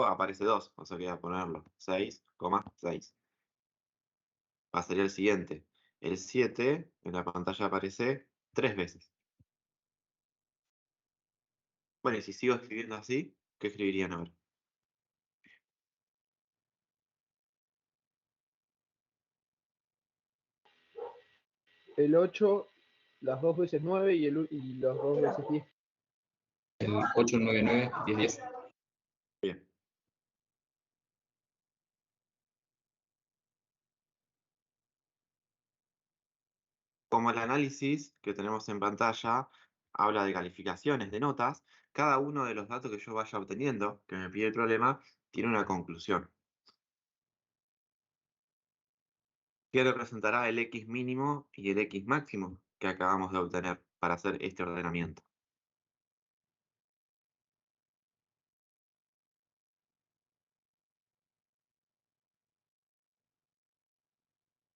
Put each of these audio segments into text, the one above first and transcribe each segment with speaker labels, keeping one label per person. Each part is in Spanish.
Speaker 1: aparece 2, o sea que voy a ponerlo 6,6. Pasaría el siguiente. El 7 en la pantalla aparece 3 veces. Bueno, y si sigo escribiendo así, ¿qué escribirían ahora?
Speaker 2: El 8, las 2 veces 9 y las 2 veces 10.
Speaker 3: El 8, 9, 9, 10, 10.
Speaker 1: Bien. Como el análisis que tenemos en pantalla habla de calificaciones, de notas, cada uno de los datos que yo vaya obteniendo, que me pide el problema, tiene una conclusión. ¿Qué representará el X mínimo y el X máximo que acabamos de obtener para hacer este ordenamiento?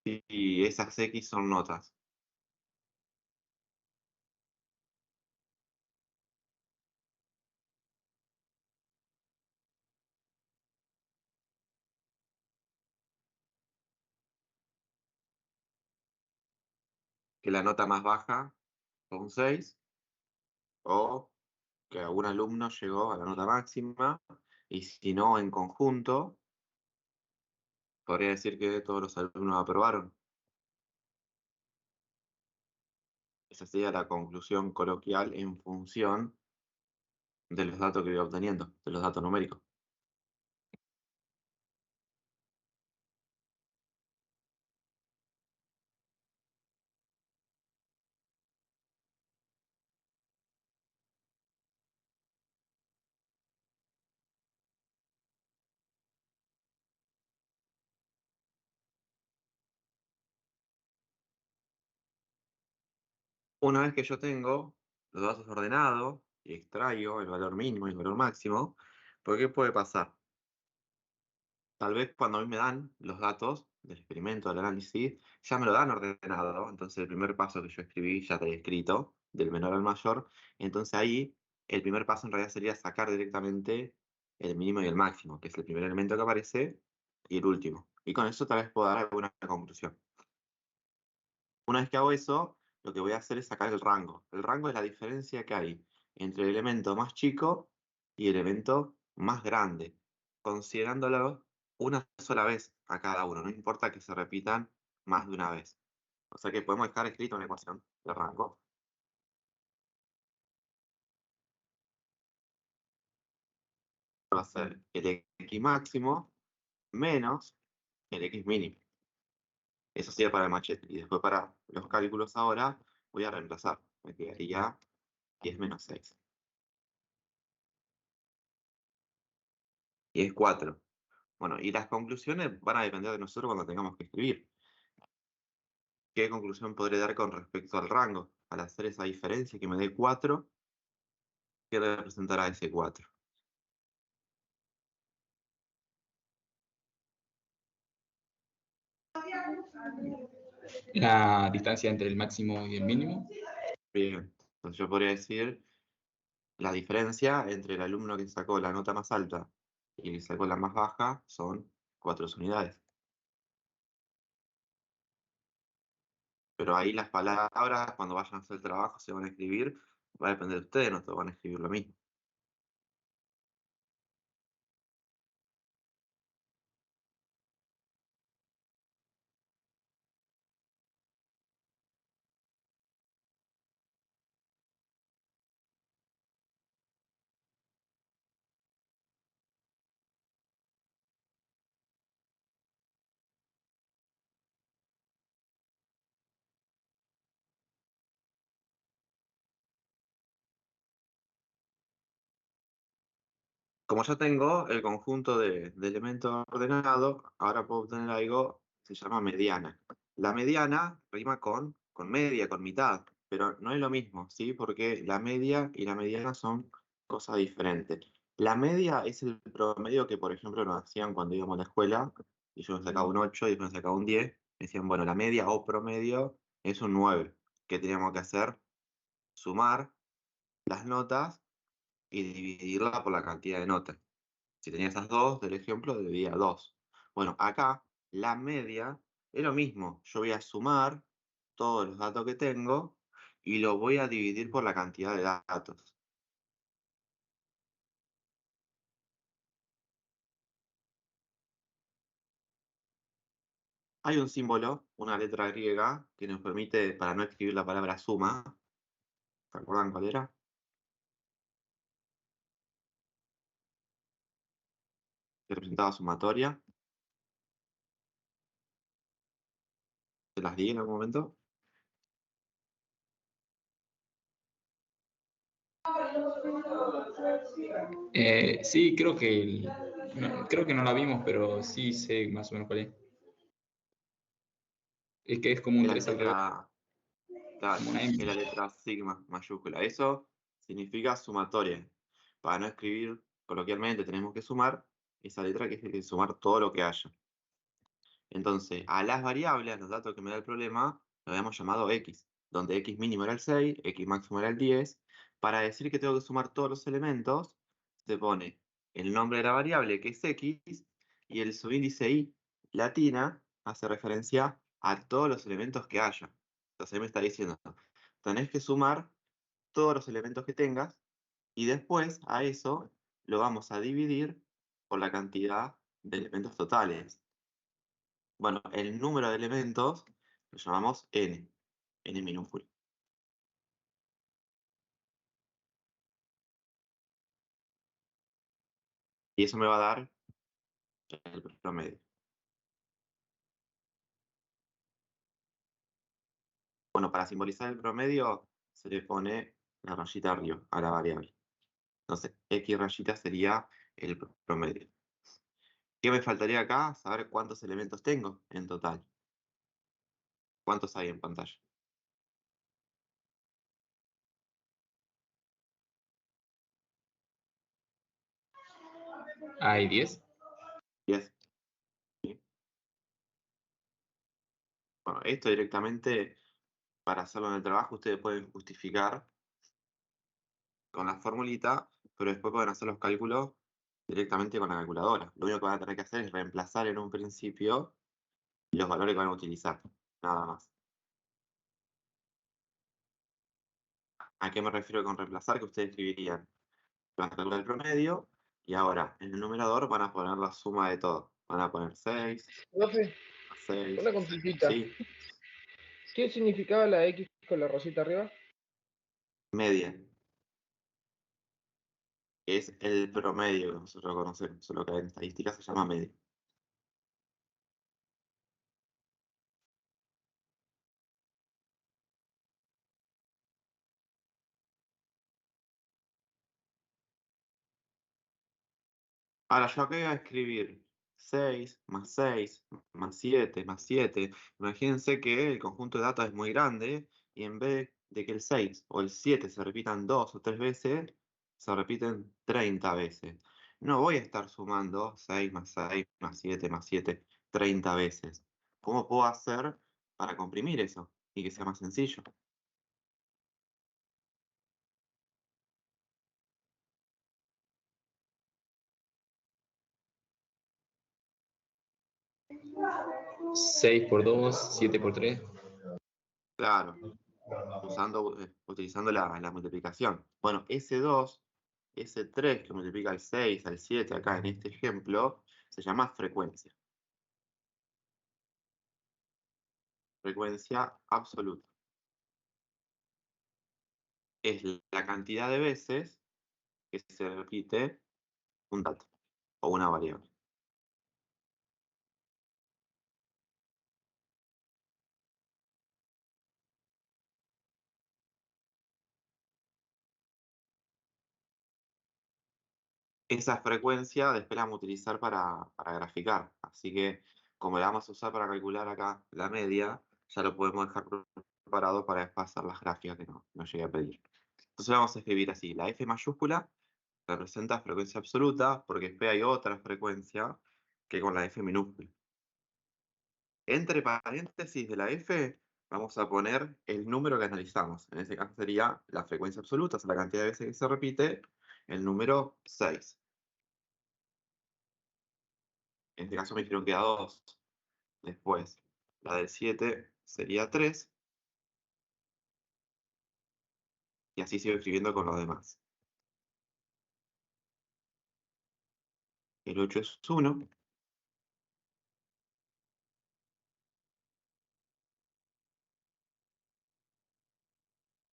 Speaker 1: Y esas X son notas. Que la nota más baja fue un 6, o que algún alumno llegó a la nota máxima, y si no, en conjunto, podría decir que todos los alumnos aprobaron. Esa sería la conclusión coloquial en función de los datos que voy obteniendo, de los datos numéricos. Una vez que yo tengo los datos ordenados y extraigo el valor mínimo y el valor máximo, ¿por qué puede pasar? Tal vez cuando a mí me dan los datos del experimento, del análisis, ya me lo dan ordenado. Entonces el primer paso que yo escribí ya está escrito, del menor al mayor. Entonces ahí el primer paso en realidad sería sacar directamente el mínimo y el máximo, que es el primer elemento que aparece, y el último. Y con eso tal vez puedo dar alguna conclusión. Una vez que hago eso, lo que voy a hacer es sacar el rango. El rango es la diferencia que hay entre el elemento más chico y el elemento más grande, considerándolo una sola vez a cada uno. No importa que se repitan más de una vez. O sea que podemos dejar escrito una ecuación de rango. Va a ser el X máximo menos el X mínimo. Eso sería para el machete. Y después para los cálculos ahora voy a reemplazar. Me quedaría 10 menos 6. Y es 4. Bueno, y las conclusiones van a depender de nosotros cuando tengamos que escribir. ¿Qué conclusión podré dar con respecto al rango? Al hacer esa diferencia que me dé 4, ¿qué representará ese 4?
Speaker 3: La distancia entre el máximo y el mínimo.
Speaker 1: Bien, entonces yo podría decir la diferencia entre el alumno que sacó la nota más alta y el que sacó la más baja son 4 unidades. Pero ahí las palabras, cuando vayan a hacer el trabajo, se van a escribir, va a depender de ustedes, no todos van a escribir lo mismo. Como ya tengo el conjunto de elementos ordenado, ahora puedo obtener algo que se llama mediana. La mediana rima con media, con mitad, pero no es lo mismo, ¿sí? Porque la media y la mediana son cosas diferentes. La media es el promedio que, por ejemplo, nos hacían cuando íbamos a la escuela, y yo me sacaba un 8 y después me sacaba un 10. Me decían, bueno, la media o promedio es un 9. ¿Qué teníamos que hacer? Sumar las notas y dividirla por la cantidad de notas. Si tenía esas dos del ejemplo, dividía 2. Bueno, acá la media es lo mismo. Yo voy a sumar todos los datos que tengo y lo voy a dividir por la cantidad de datos. Hay un símbolo, una letra griega, que nos permite, para no escribir la palabra suma, ¿se acuerdan cuál era? Que representaba sumatoria. ¿Se las di en algún momento?
Speaker 3: Sí, creo que, creo que no la vimos, pero sí sé más o menos cuál es. Es que es como un
Speaker 1: Es la
Speaker 3: 3 al revés,
Speaker 1: letra, claro,
Speaker 3: como una M.
Speaker 1: es la letra sigma mayúscula. Eso significa sumatoria. Para no escribir coloquialmente, tenemos que sumar esa letra que es de sumar todo lo que haya. Entonces, a las variables, a los datos que me da el problema, lo habíamos llamado x, donde x mínimo era el 6, x máximo era el 10. Para decir que tengo que sumar todos los elementos, se pone el nombre de la variable, que es x, y el subíndice i latina hace referencia a todos los elementos que haya. Entonces ahí me está diciendo, tenés que sumar todos los elementos que tengas, y después a eso lo vamos a dividir por la cantidad de elementos totales. Bueno, el número de elementos lo llamamos n minúsculo. Y eso me va a dar el promedio. Bueno, para simbolizar el promedio se le pone la rayita arriba a la variable. Entonces, x rayita sería el promedio. ¿Qué me faltaría acá? Saber cuántos elementos tengo en total. ¿Cuántos hay en pantalla?
Speaker 3: Hay 10.
Speaker 1: 10. ¿Sí? Bueno, esto directamente, para hacerlo en el trabajo, ustedes pueden justificar con la formulita, pero después pueden hacer los cálculos directamente con la calculadora. Lo único que van a tener que hacer es reemplazar en un principio los valores que van a utilizar, nada más. ¿A qué me refiero con reemplazar? Que ustedes escribirían, van a calcular el promedio, y ahora en el numerador van a poner la suma de todo. Van a poner 6
Speaker 2: Profe,
Speaker 1: más 6,
Speaker 2: una consultita.
Speaker 1: ¿sí?
Speaker 2: ¿Qué significaba la X con la rosita arriba?
Speaker 1: Media. Es el promedio que nosotros conocemos, solo que en estadística se llama media. Ahora yo acá voy a escribir 6 más 6 más 7 más 7. Imagínense que el conjunto de datos es muy grande y en vez de que el 6 o el 7 se repitan 2 o 3 veces, se repiten 30 veces. No voy a estar sumando 6 más 6 más 7 30 veces. ¿Cómo puedo hacer para comprimir eso y que sea más sencillo?
Speaker 3: 6 por 2, 7 por 3.
Speaker 1: Claro, utilizando la multiplicación. Bueno, ese 2, ese 3 que multiplica al 6, al 7, acá en este ejemplo, se llama frecuencia. Frecuencia absoluta. Es la cantidad de veces que se repite un dato o una variable. Esa frecuencia después la vamos a utilizar para graficar. Así que como la vamos a usar para calcular acá la media, ya lo podemos dejar preparado para después hacer las gráficas que nos llegue a pedir. Entonces vamos a escribir así, la F mayúscula representa frecuencia absoluta, porque después hay otra frecuencia que con la F minúscula. Entre paréntesis de la F vamos a poner el número que analizamos. En este caso sería la frecuencia absoluta, o sea, la cantidad de veces que se repite, el número 6. En este caso me dijeron que era 2. Después, la del 7 sería 3. Y así sigo escribiendo con los demás. El 8 es 1.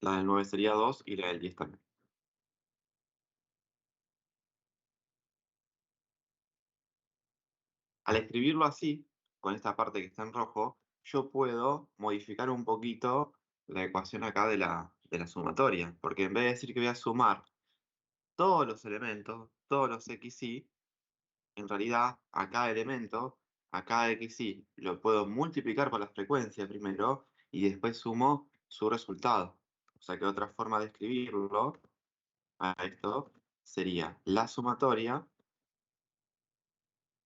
Speaker 1: La del 9 sería 2 y la del 10 también. Al escribirlo así, con esta parte que está en rojo, yo puedo modificar un poquito la ecuación acá de la sumatoria. Porque en vez de decir que voy a sumar todos los elementos, todos los xy, en realidad a cada elemento, a cada xy, lo puedo multiplicar por la frecuencia primero y después sumo su resultado. O sea que otra forma de escribirlo a esto sería la sumatoria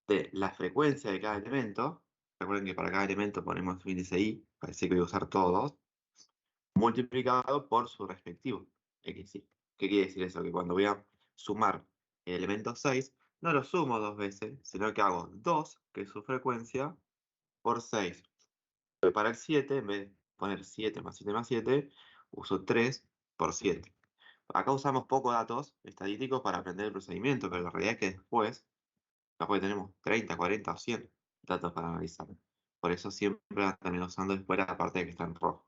Speaker 1: de la frecuencia de cada elemento. Recuerden que para cada elemento ponemos su índice i, parece que voy a usar todos, multiplicado por su respectivo xy. ¿Qué quiere decir eso? Que cuando voy a sumar el elemento 6, no lo sumo dos veces, sino que hago 2, que es su frecuencia, por 6. Pero para el 7, en vez de poner 7 más 7 más 7, uso 3 por 7. Acá usamos pocos datos estadísticos para aprender el procedimiento, pero la realidad es que después, capaz que tenemos 30, 40 o 100 datos para analizar. Por eso siempre van a terminar usando después la parte que está en rojo.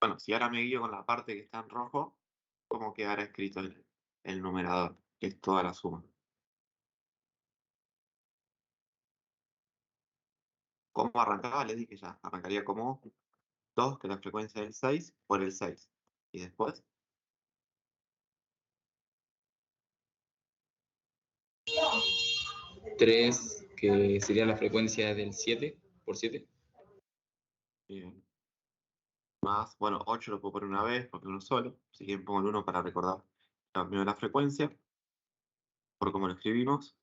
Speaker 1: Bueno, si ahora me guío con la parte que está en rojo, ¿cómo quedará escrito el numerador? Que es toda la suma. ¿Cómo arrancaba? Les dije ya. Arrancaría como 2, que es la frecuencia del 6, por el 6. Y después,
Speaker 3: 3, que sería la frecuencia del 7 por 7.
Speaker 1: bien. Más, bueno, 8 lo puedo poner una vez porque uno solo. Así que pongo el 1 para recordar primero la frecuencia, por cómo lo escribimos.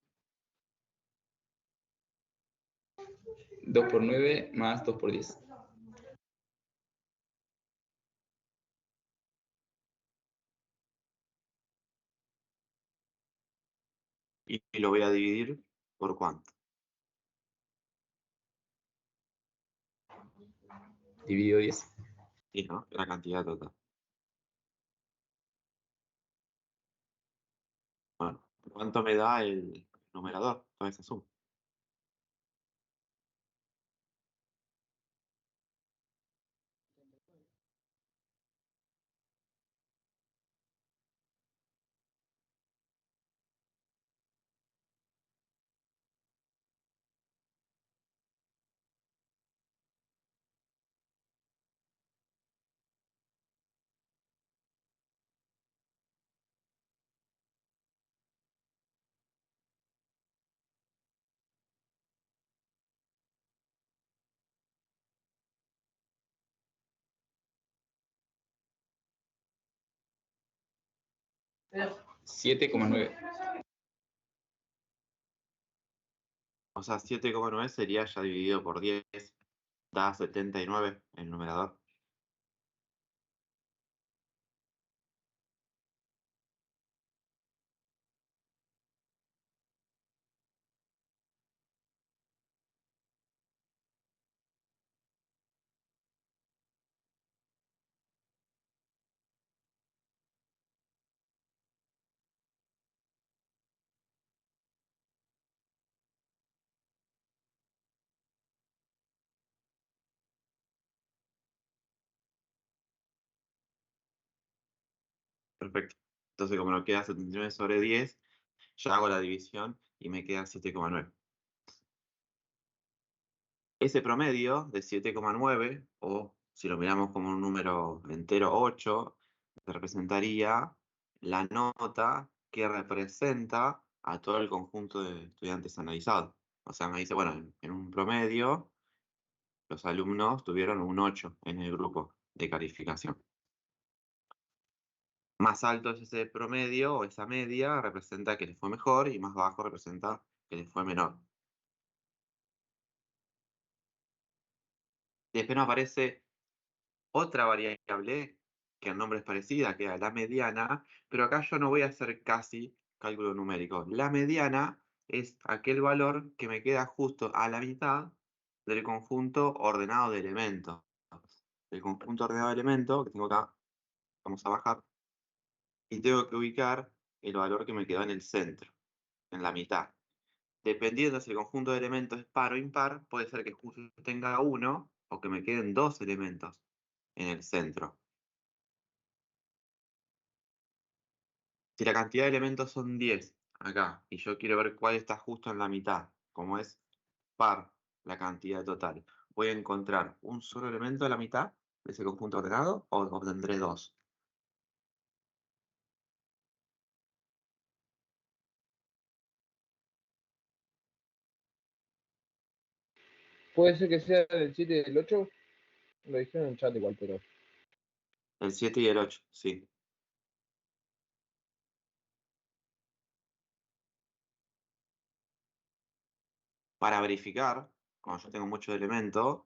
Speaker 3: 2 por 9 más 2 por 10.
Speaker 1: Y lo voy a dividir por cuánto.
Speaker 3: Dividido 10.
Speaker 1: Y no, la cantidad total. Bueno, ¿cuánto me da el numerador? Toda esa suma.
Speaker 2: Pero
Speaker 3: 7,9.
Speaker 1: O sea, 7,9 sería ya dividido por 10. Da 79 el numerador. Perfecto. Entonces, como nos queda 79 sobre 10, ya hago la división y me queda 7,9. Ese promedio de 7,9, o si lo miramos como un número entero 8, representaría la nota que representa a todo el conjunto de estudiantes analizados. O sea, me dice, bueno, en un promedio, los alumnos tuvieron un 8 en el grupo de calificación. Más alto es ese promedio o esa media, representa que les fue mejor, y más bajo representa que les fue menor. Después nos aparece otra variable que el nombre es parecida, que era la mediana, pero acá yo no voy a hacer casi cálculo numérico. La mediana es aquel valor que me queda justo a la mitad del conjunto ordenado de elementos. El conjunto ordenado de elementos que tengo acá, vamos a bajar, y tengo que ubicar el valor que me quedó en el centro, en la mitad. Dependiendo si el conjunto de elementos es par o impar, puede ser que justo tenga uno o que me queden dos elementos en el centro. Si la cantidad de elementos son 10 acá, y yo quiero ver cuál está justo en la mitad, como es par la cantidad total, ¿voy a encontrar un solo elemento de la mitad de ese conjunto ordenado o obtendré dos?
Speaker 2: Puede ser que sea el 7 y el 8. Lo dijeron en el chat igual, pero.
Speaker 1: El 7 y el 8, sí. Para verificar, cuando yo tengo muchos elementos,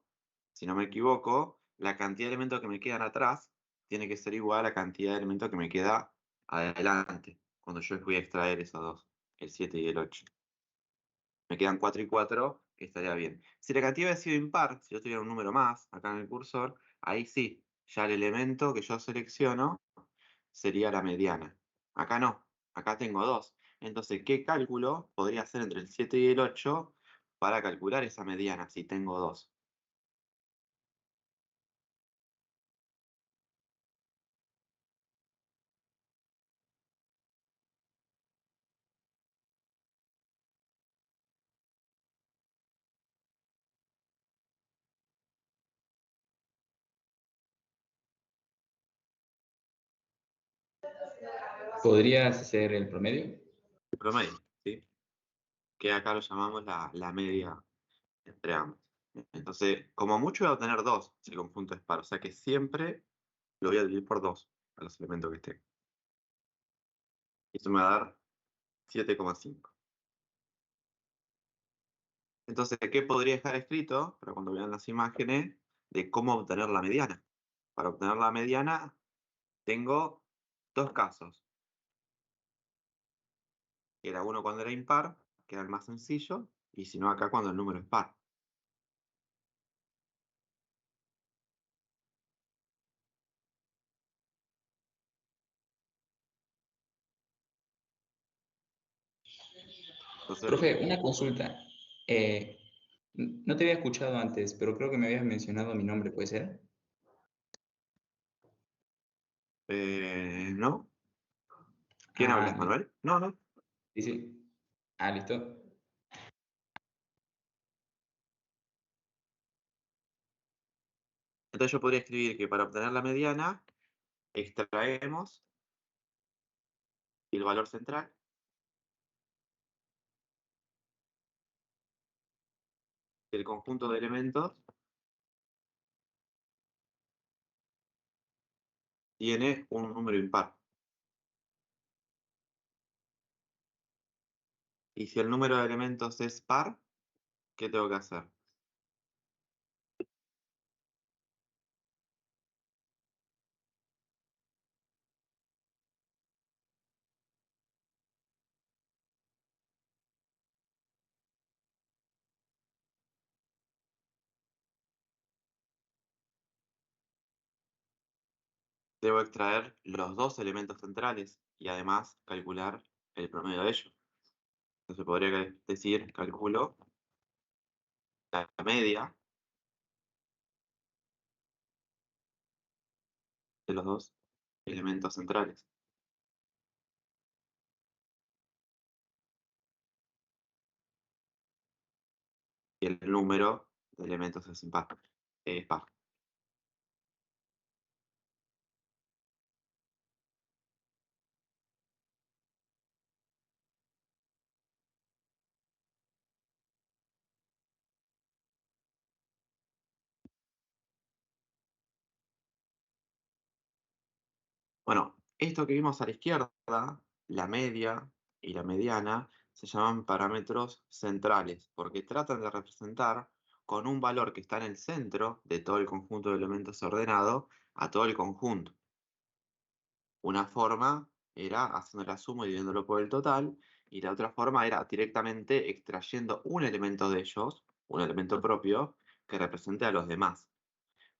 Speaker 1: si no me equivoco, la cantidad de elementos que me quedan atrás tiene que ser igual a la cantidad de elementos que me queda adelante, cuando yo voy a extraer esos dos, el 7 y el 8. Me quedan 4 y 4, estaría bien. Si la cantidad hubiera sido impar, si yo tuviera un número más acá en el cursor, ahí sí, ya el elemento que yo selecciono sería la mediana. Acá no, acá tengo dos. Entonces, ¿qué cálculo podría hacer entre el 7 y el 8 para calcular esa mediana si tengo dos?
Speaker 3: ¿Podrías hacer el promedio?
Speaker 1: El promedio, ¿sí? Que acá lo llamamos la media entre ambos. Entonces, como mucho voy a obtener dos si el conjunto es par. O sea que siempre lo voy a dividir por dos a los elementos que estén. Eso me va a dar 7,5. Entonces, ¿qué podría dejar escrito para cuando vean las imágenes de cómo obtener la mediana? Para obtener la mediana tengo dos casos. Era uno cuando era impar, que era el más sencillo, y si no acá cuando el número es par. Entonces,
Speaker 3: Profe, una consulta. Eh, no te había escuchado antes, pero creo que me habías mencionado mi nombre, ¿puede ser?
Speaker 1: ¿no? ¿Quién
Speaker 3: Ah,
Speaker 1: habla? ¿Manuel? No, no.
Speaker 3: sí, sí. Ah, listo.
Speaker 1: Entonces yo podría escribir que para obtener la mediana, extraemos el valor central del conjunto de elementos tiene un número impar. Y si el número de elementos es par, ¿qué tengo que hacer? Debo extraer los dos elementos centrales y además calcular el promedio de ellos. Entonces podría decir, calculo la media de los dos elementos centrales. Y el número de elementos es impar. Es par. Bueno, esto que vimos a la izquierda, la media y la mediana, se llaman parámetros centrales, porque tratan de representar con un valor que está en el centro de todo el conjunto de elementos ordenado a todo el conjunto. Una forma era haciendo la suma y dividiéndolo por el total, y la otra forma era directamente extrayendo un elemento de ellos, un elemento propio, que represente a los demás.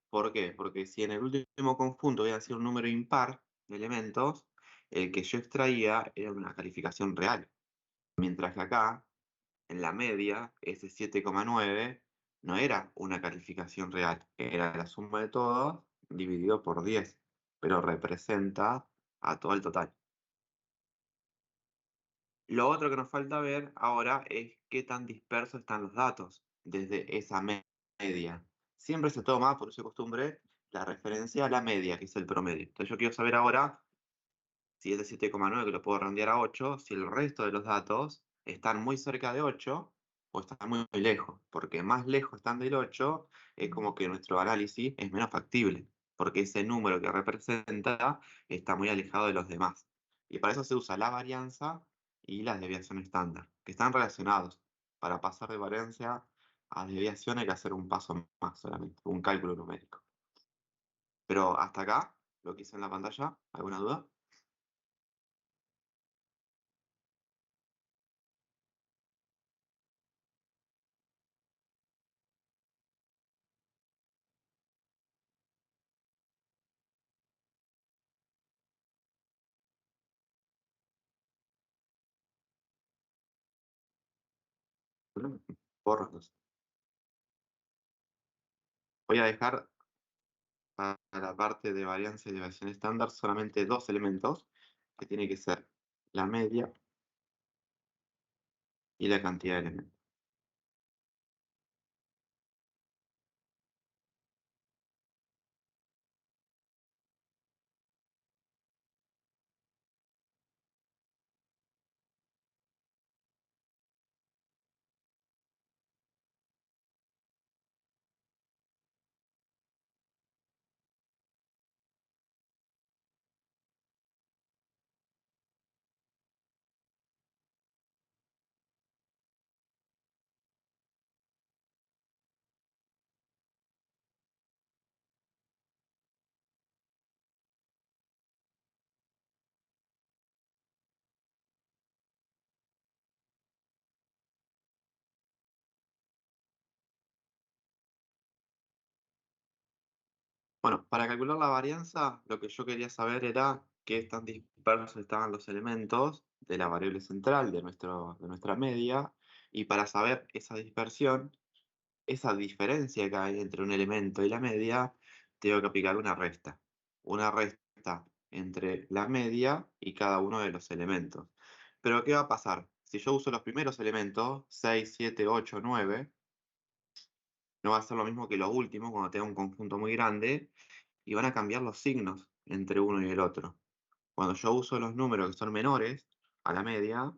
Speaker 1: ¿Por qué? Porque si en el último conjunto voy a decir un número impar de elementos, el que yo extraía era una calificación real. Mientras que acá, en la media, ese 7,9 no era una calificación real, era la suma de todos dividido por 10, pero representa a todo el total. Lo otro que nos falta ver ahora es qué tan dispersos están los datos desde esa media. Siempre se toma, por su costumbre, la referencia a la media, que es el promedio. Entonces yo quiero saber ahora si es de 7,9, que lo puedo rendir a 8, si el resto de los datos están muy cerca de 8 o están muy, muy lejos. Porque más lejos están del 8, es como que nuestro análisis es menos factible, porque ese número que representa está muy alejado de los demás. Y para eso se usa la varianza y la desviación estándar, que están relacionados. Para pasar de varianza a desviación hay que hacer un paso más solamente, un cálculo numérico. Pero hasta acá, lo que hice en la pantalla, ¿alguna duda? Porros. Voy a dejar para la parte de varianza y desviación estándar solamente dos elementos, que tiene que ser la media y la cantidad de elementos. Bueno, para calcular la varianza, lo que yo quería saber era qué tan dispersos estaban los elementos de la variable central de nuestra media, y para saber esa dispersión, esa diferencia que hay entre un elemento y la media, tengo que aplicar una resta. Una resta entre la media y cada uno de los elementos. Pero ¿qué va a pasar? Si yo uso los primeros elementos, 6, 7, 8, 9, no va a ser lo mismo que los últimos cuando tenga un conjunto muy grande, y van a cambiar los signos entre uno y el otro. Cuando yo uso los números que son menores a la media,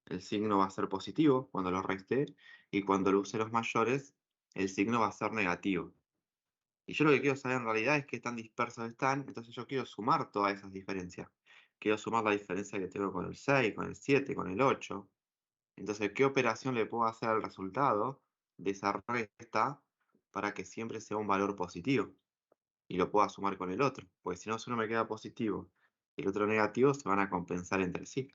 Speaker 1: el signo va a ser positivo cuando lo reste, y cuando lo use los mayores, el signo va a ser negativo. Y yo lo que quiero saber en realidad es qué tan dispersos están, entonces yo quiero sumar todas esas diferencias. Quiero sumar la diferencia que tengo con el 6, con el 7, con el 8. Entonces, ¿qué operación le puedo hacer al resultado de esa resta para que siempre sea un valor positivo y lo pueda sumar con el otro? Porque si no, si uno me queda positivo y el otro negativo, se van a compensar entre sí.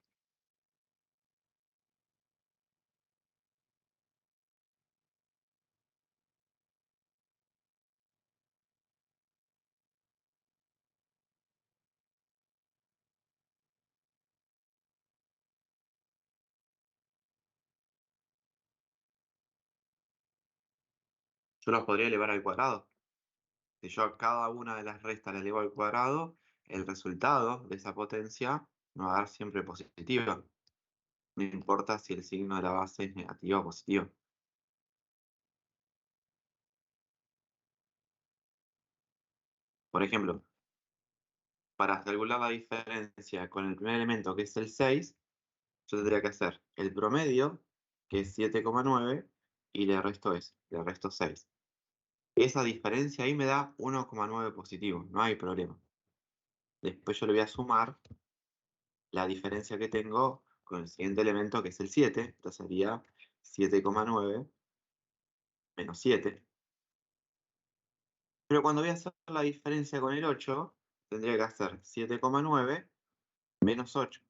Speaker 1: Yo los podría elevar al cuadrado. Si yo a cada una de las restas le elevo al cuadrado, el resultado de esa potencia me va a dar siempre positivo. No importa si el signo de la base es negativo o positivo. Por ejemplo, para calcular la diferencia con el primer elemento, que es el 6, yo tendría que hacer el promedio, que es 7,9, y le resto eso, le resto 6. Esa diferencia ahí me da 1,9 positivo, no hay problema. Después yo le voy a sumar la diferencia que tengo con el siguiente elemento, que es el 7, entonces sería 7,9 menos 7. Pero cuando voy a hacer la diferencia con el 8, tendría que hacer 7,9 menos 8.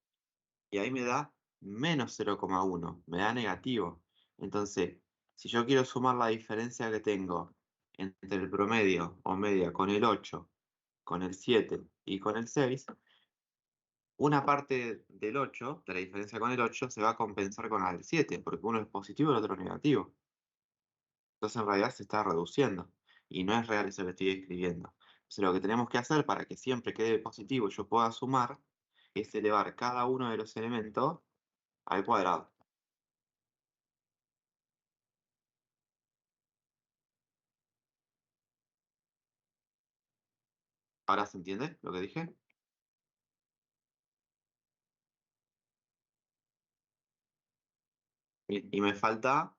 Speaker 1: Y ahí me da menos 0,1, me da negativo. Entonces, si yo quiero sumar la diferencia que tengo entre el promedio o media con el 8, con el 7 y con el 6, una parte del 8, de la diferencia con el 8, se va a compensar con la del 7, porque uno es positivo y el otro negativo. Entonces en realidad se está reduciendo y no es real eso que estoy escribiendo. Entonces lo que tenemos que hacer para que siempre quede positivo y yo pueda sumar es elevar cada uno de los elementos al cuadrado. ¿Ahora se entiende lo que dije? Y me falta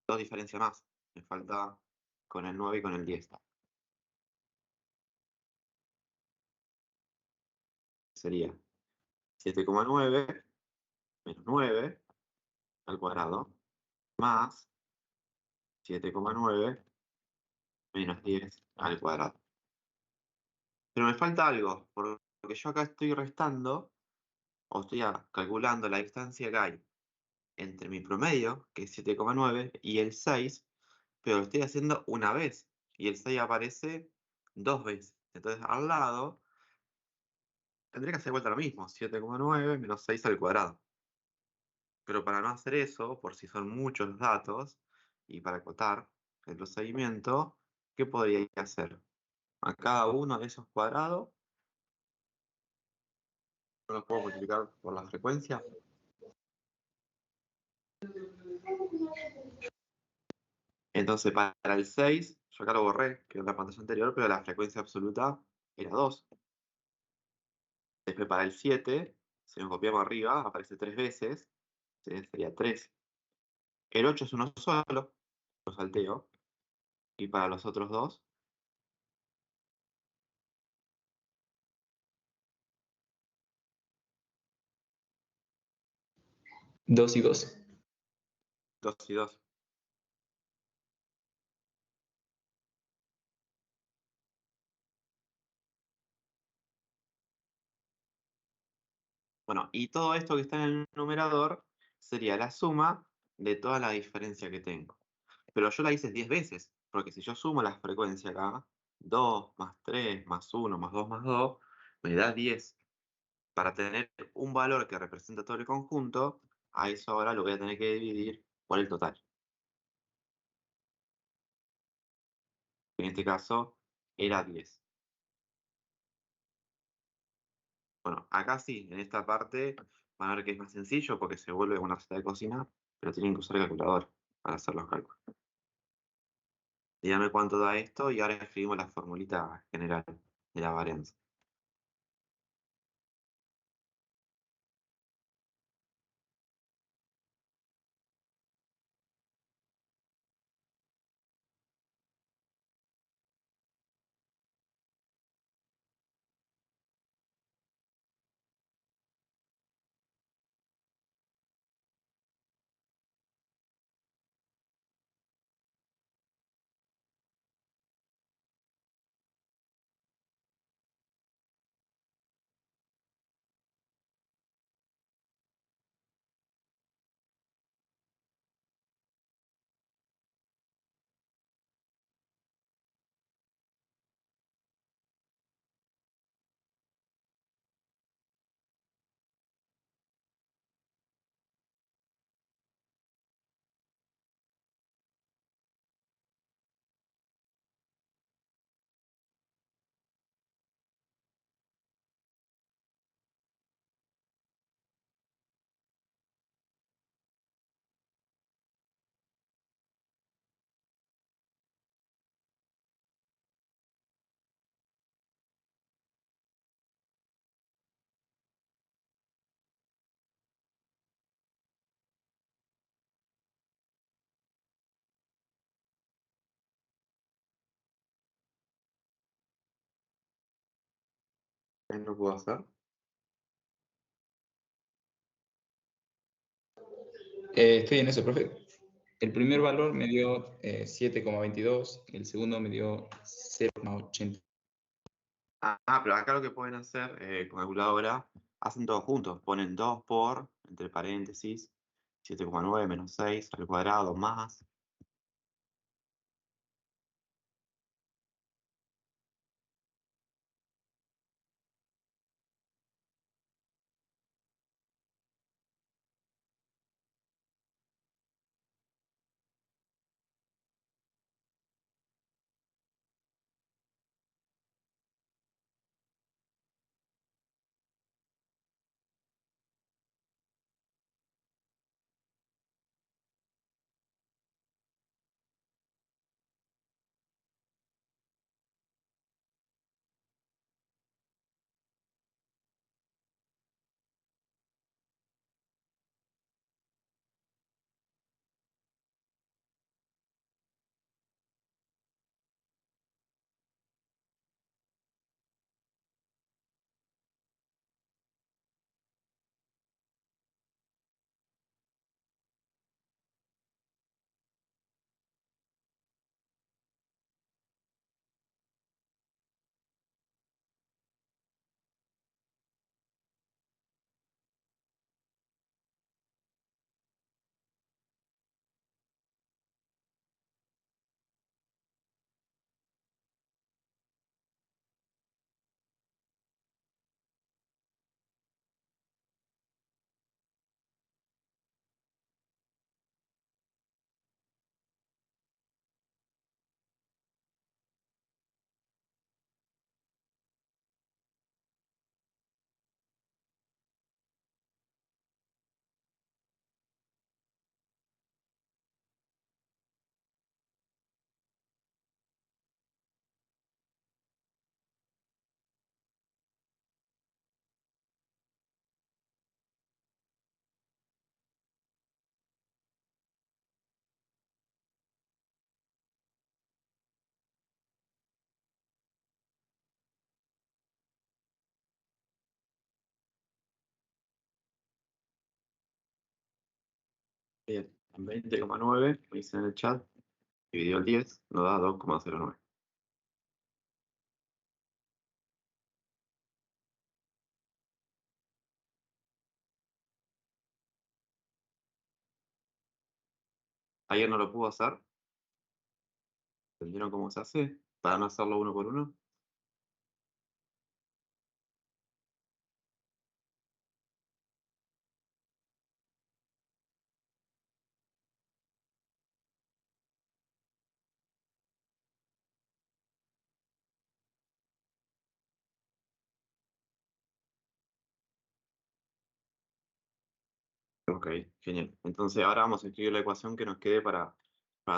Speaker 1: dos diferencias más. Me falta con el 9 y con el 10. Sería 7,9 menos 9 al cuadrado más 7,9 menos 10 al cuadrado. Pero me falta algo, porque yo acá estoy restando o estoy calculando la distancia que hay entre mi promedio, que es 7,9, y el 6, pero lo estoy haciendo una vez, y el 6 aparece dos veces. Entonces al lado tendría que hacer vuelta lo mismo, 7,9 menos 6 al cuadrado. Pero para no hacer eso, por si son muchos los datos, y para acotar el procedimiento, ¿qué podría hacer? A cada uno de esos cuadrados, yo los puedo multiplicar por la frecuencia. Entonces, para el 6, yo acá lo borré, que en la pantalla anterior, pero la frecuencia absoluta era 2. Después, para el 7, si lo copiamos arriba, aparece 3 veces, sería 3. El 8 es uno solo, lo salteo. Y para los otros dos,
Speaker 3: 2 y 2.
Speaker 1: 2 y 2. Bueno, y todo esto que está en el numerador sería la suma de toda la diferencia que tengo. Pero yo la hice 10 veces, porque si yo sumo la frecuencia acá, 2 más 3 más 1 más 2 más 2, me da 10. Para tener un valor que representa todo el conjunto, a eso ahora lo voy a tener que dividir por el total. En este caso era 10. Bueno, acá sí, en esta parte van a ver que es más sencillo porque se vuelve una receta de cocina, pero tienen que usar el calculador para hacer los cálculos. Dígame cuánto da esto y ahora escribimos la formulita general de la varianza. ¿Qué no puedo hacer?
Speaker 3: Estoy en eso, profe. El primer valor me dio 7,22, el segundo me dio 0,80.
Speaker 1: Pero acá lo que pueden hacer con calculadora, hacen todo juntos. Ponen 2 por, entre paréntesis, 7,9 menos 6 al cuadrado más. Bien, 20,9, me dicen en el chat, dividido el 10, nos da 2,09. Ayer no lo pudo hacer. ¿Entendieron cómo se hace? Para no hacerlo uno por uno. Ok, genial. Entonces ahora vamos a escribir la ecuación que nos quede para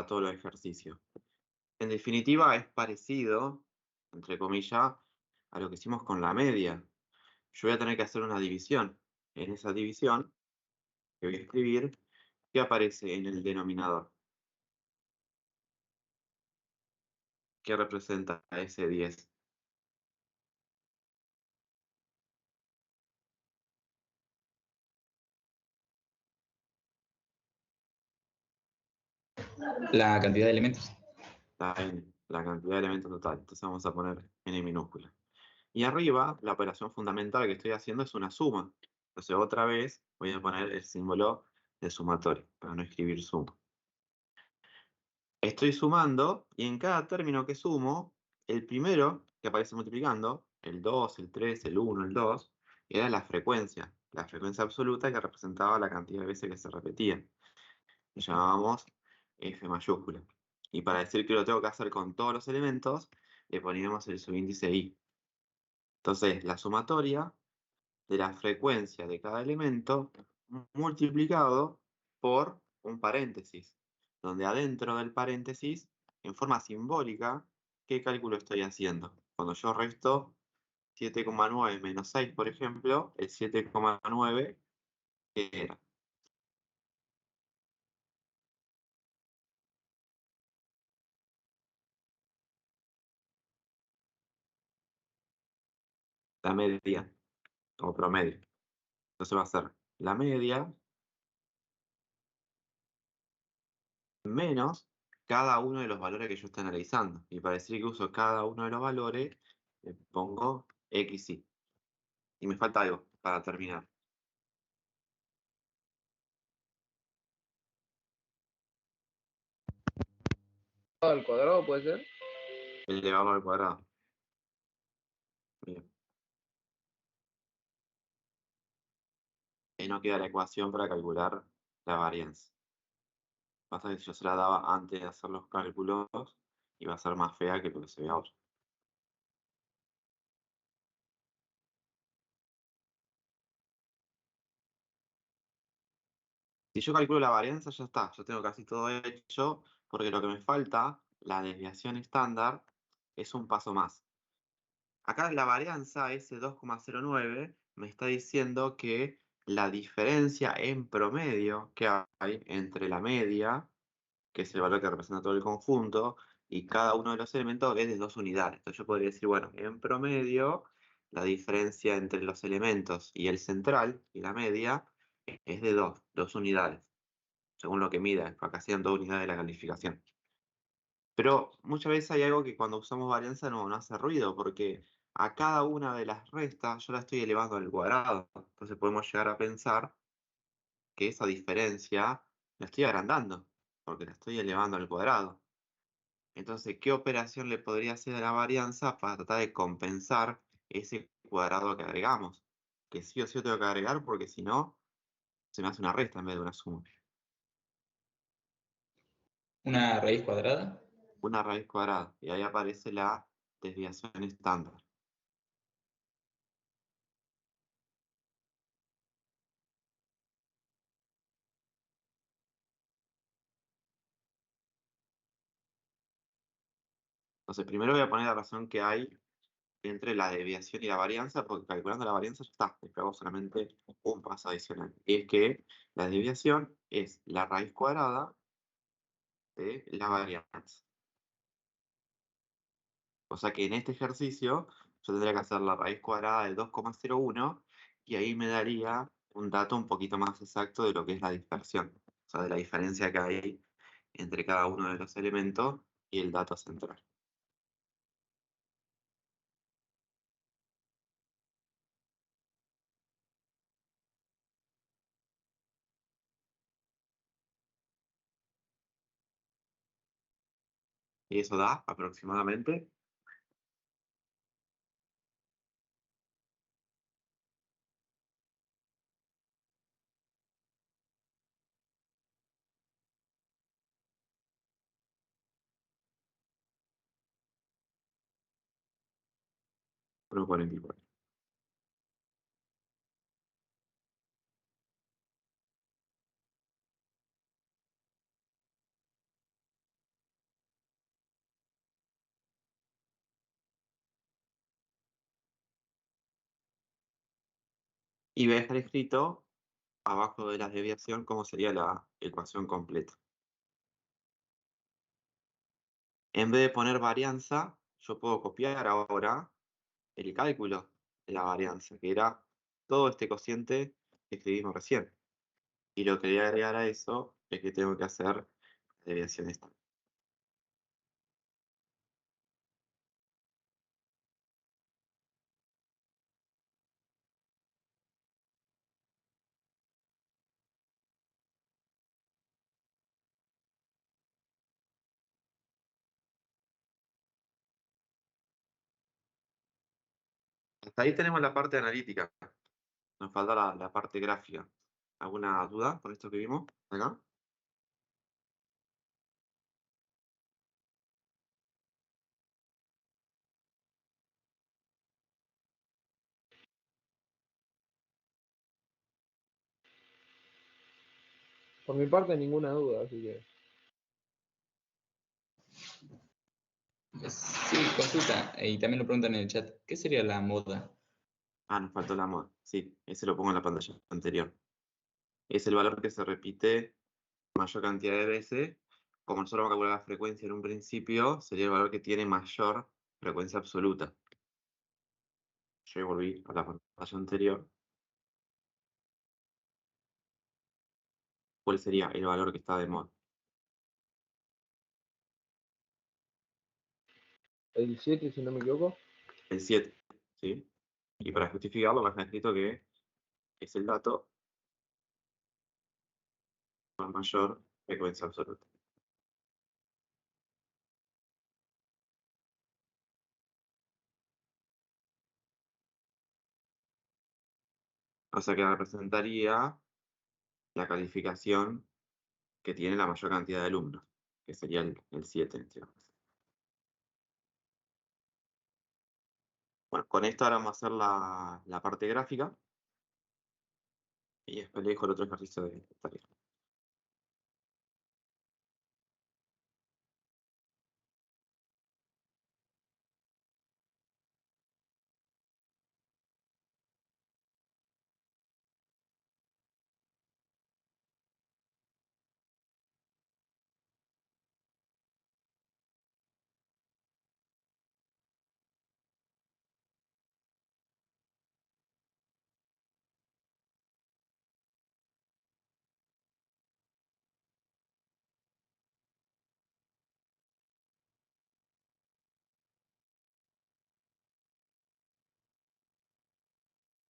Speaker 1: todos los ejercicios. En definitiva, es parecido, entre comillas, a lo que hicimos con la media. Yo voy a tener que hacer una división. En esa división que voy a escribir, ¿qué aparece en el denominador? ¿Qué representa ese 10?
Speaker 3: La cantidad de elementos.
Speaker 1: La n, la cantidad de elementos total. Entonces vamos a poner n minúscula. Y arriba, la operación fundamental que estoy haciendo es una suma. Entonces otra vez voy a poner el símbolo de sumatorio, para no escribir suma. Estoy sumando y en cada término que sumo, el primero que aparece multiplicando, el 2, el 3, el 1, el 2, era la frecuencia absoluta que representaba la cantidad de veces que se repetía. Le llamábamos F mayúscula. Y para decir que lo tengo que hacer con todos los elementos, le poníamos el subíndice I. Entonces, la sumatoria de la frecuencia de cada elemento multiplicado por un paréntesis, donde adentro del paréntesis, en forma simbólica, ¿qué cálculo estoy haciendo? Cuando yo resto 7,9 menos 6, por ejemplo, el 7,9, ¿qué era? La media o promedio. Entonces va a ser la media menos cada uno de los valores que yo estoy analizando. Y para decir que uso cada uno de los valores, le pongo XY. Y me falta algo para terminar.
Speaker 2: Al cuadrado puede ser.
Speaker 1: Elevarlo al cuadrado. Bien. Y no queda la ecuación para calcular la varianza. Pasa que si yo se la daba antes de hacer los cálculos, iba a ser más fea que lo que se ve ahora. Si yo calculo la varianza, ya está, yo tengo casi todo hecho, porque lo que me falta, la desviación estándar, es un paso más. Acá la varianza, ese 2,09, me está diciendo que la diferencia en promedio que hay entre la media, que es el valor que representa todo el conjunto, y cada uno de los elementos es de 2 unidades. Entonces yo podría decir, bueno, en promedio, la diferencia entre los elementos y el central, y la media, es de 2 unidades, según lo que mida, acá sean 2 unidades de la calificación. Pero muchas veces hay algo que cuando usamos varianza no hace ruido, porque a cada una de las restas yo la estoy elevando al cuadrado. Entonces podemos llegar a pensar que esa diferencia la estoy agrandando, porque la estoy elevando al cuadrado. Entonces, ¿qué operación le podría hacer a la varianza para tratar de compensar ese cuadrado que agregamos? Que sí o sí lo tengo que agregar, porque si no, se me hace una resta en vez de una suma.
Speaker 3: ¿Una raíz cuadrada?
Speaker 1: Una raíz cuadrada. Y ahí aparece la desviación estándar. Entonces, primero voy a poner la razón que hay entre la desviación y la varianza, porque calculando la varianza ya está, le hago solamente un paso adicional. Y es que la desviación es la raíz cuadrada de la varianza. O sea que en este ejercicio yo tendría que hacer la raíz cuadrada de 2,01 y ahí me daría un dato un poquito más exacto de lo que es la dispersión, o sea, de la diferencia que hay entre cada uno de los elementos y el dato central. Y eso da aproximadamente 1,44. Y voy a dejar escrito abajo de la desviación cómo sería la ecuación completa. En vez de poner varianza, yo puedo copiar ahora el cálculo de la varianza, que era todo este cociente que escribimos recién. Y lo que voy a agregar a eso es que tengo que hacer la desviación esta. Hasta ahí tenemos la parte analítica. Nos falta la parte gráfica. ¿Alguna duda por esto que vimos acá?
Speaker 2: Por mi parte, ninguna duda, así que.
Speaker 3: Sí, consulta, y también lo preguntan en el chat, ¿qué sería la moda?
Speaker 1: Ah, nos faltó la moda. Sí, ese lo pongo en la pantalla anterior. Es el valor que se repite mayor cantidad de veces. Como nosotros vamos a calcular la frecuencia en un principio, sería el valor que tiene mayor frecuencia absoluta. Yo volví a la pantalla anterior. ¿Cuál sería el valor que está de moda?
Speaker 2: El 7, si no me equivoco.
Speaker 1: El 7, ¿sí? Y para justificarlo me han escrito que es el dato con mayor frecuencia absoluta. O sea que representaría la calificación que tiene la mayor cantidad de alumnos, que sería el 7 en este caso. Bueno, con esto ahora vamos a hacer la parte gráfica y después le dejo el otro ejercicio de tarea.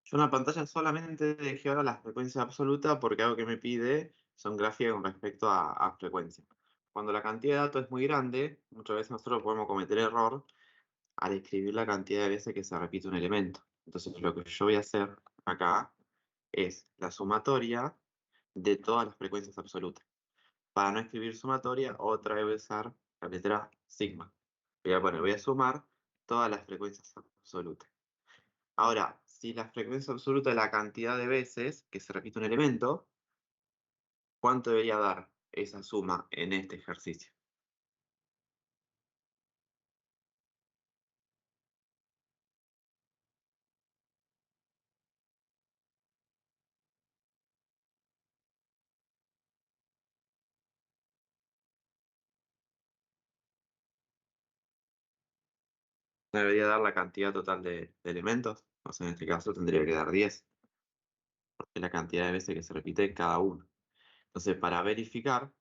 Speaker 1: Yo en la pantalla solamente dejé ahora la frecuencia absoluta porque algo que me pide son gráficas con respecto a frecuencia. Cuando la cantidad de datos es muy grande, muchas veces nosotros podemos cometer error al escribir la cantidad de veces que se repite un elemento. Entonces lo que yo voy a hacer acá es la sumatoria de todas las frecuencias absolutas. Para no escribir sumatoria, otra vez voy a usar la letra sigma. Voy a sumar todas las frecuencias absolutas. Ahora, si la frecuencia absoluta es la cantidad de veces que se repite un elemento, ¿cuánto debería dar esa suma en este ejercicio? Debería dar la cantidad total de elementos. O sea, en este caso tendría que dar 10, porque es la cantidad de veces que se repite cada uno. Entonces, para verificar,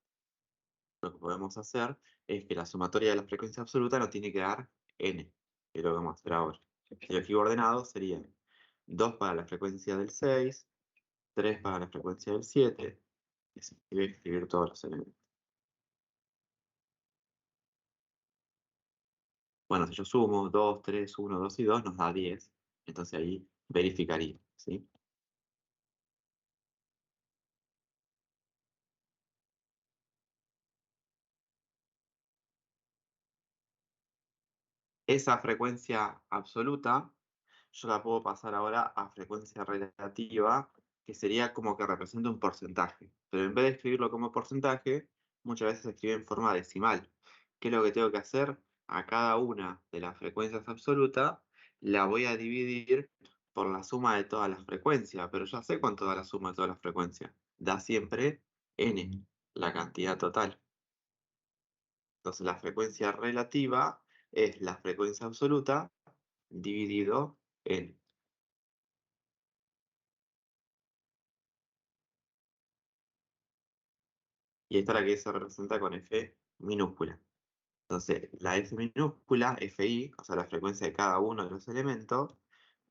Speaker 1: lo que podemos hacer es que la sumatoria de la frecuencia absoluta nos tiene que dar n, que es lo que vamos a hacer ahora. El archivo ordenado sería 2 para la frecuencia del 6, 3 para la frecuencia del 7, y así voy a escribir todos los elementos. Bueno, si yo sumo 2, 3, 1, 2 y 2 nos da 10. Entonces ahí verificaría, ¿sí? Esa frecuencia absoluta yo la puedo pasar ahora a frecuencia relativa, que sería como que representa un porcentaje. Pero en vez de escribirlo como porcentaje, muchas veces se escribe en forma decimal. ¿Qué es lo que tengo que hacer? A cada una de las frecuencias absolutas la voy a dividir por la suma de todas las frecuencias, pero ya sé cuánto da la suma de todas las frecuencias. Da siempre n, la cantidad total. Entonces la frecuencia relativa es la frecuencia absoluta dividido en. Y esta es la que se representa con F minúscula. Entonces, la F minúscula, Fi, o sea, la frecuencia de cada uno de los elementos,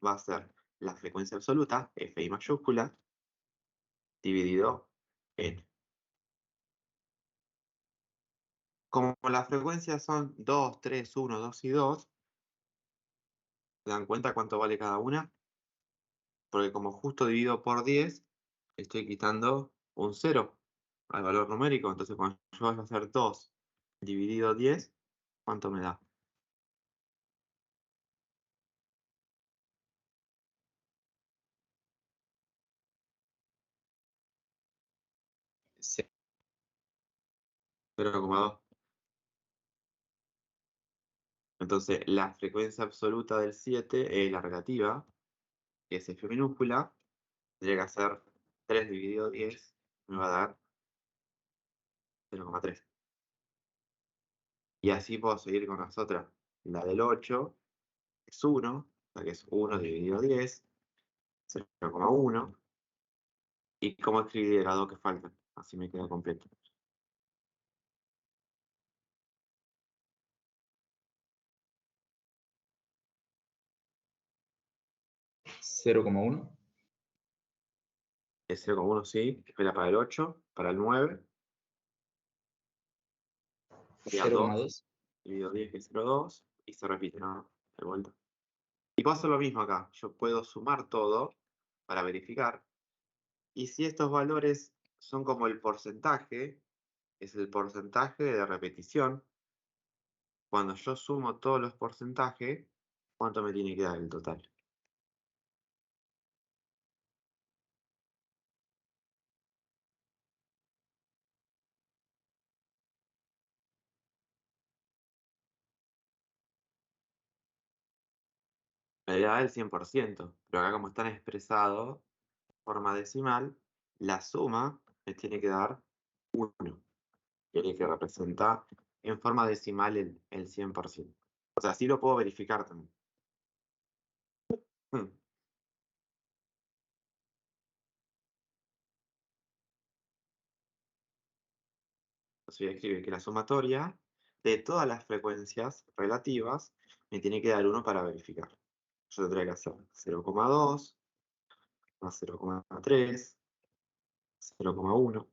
Speaker 1: va a ser la frecuencia absoluta, Fi mayúscula, dividido en. Como las frecuencias son 2, 3, 1, 2 y 2, ¿se dan cuenta cuánto vale cada una? Porque como justo divido por 10, estoy quitando un 0 al valor numérico. Entonces, cuando yo vaya a hacer 2 dividido 10, ¿cuánto me da?
Speaker 3: Se-
Speaker 1: 0,2. Entonces, la frecuencia absoluta del 7 es la relativa, que es F minúscula, tendría que hacer 3 dividido 10, me va a dar 0,3. Y así puedo seguir con las otras. La del 8 es 1, o sea que es 1 dividido 10, 0,1. ¿Y cómo escribir las dos que faltan? Así me queda completo.
Speaker 3: 0,1.
Speaker 1: El 0,1 sí. Espera para el 8, para el 9. Sería 2
Speaker 3: 0,2.
Speaker 1: dividido 10, que es 0,2. Y se repite, ¿no? De vuelta. Y puedo hacer lo mismo acá. Yo puedo sumar todo para verificar. Y si estos valores son como el porcentaje, es el porcentaje de repetición. Cuando yo sumo todos los porcentajes, ¿cuánto me tiene que dar el total? Me da el 100%, pero acá como están expresados en forma decimal, la suma me tiene que dar 1. Tiene que representar en forma decimal el 100%. O sea, así lo puedo verificar también. Hmm. Entonces voy a escribir que la sumatoria de todas las frecuencias relativas me tiene que dar 1 para verificar. Yo tendría que hacer 0,2 más 0,3, 0,1.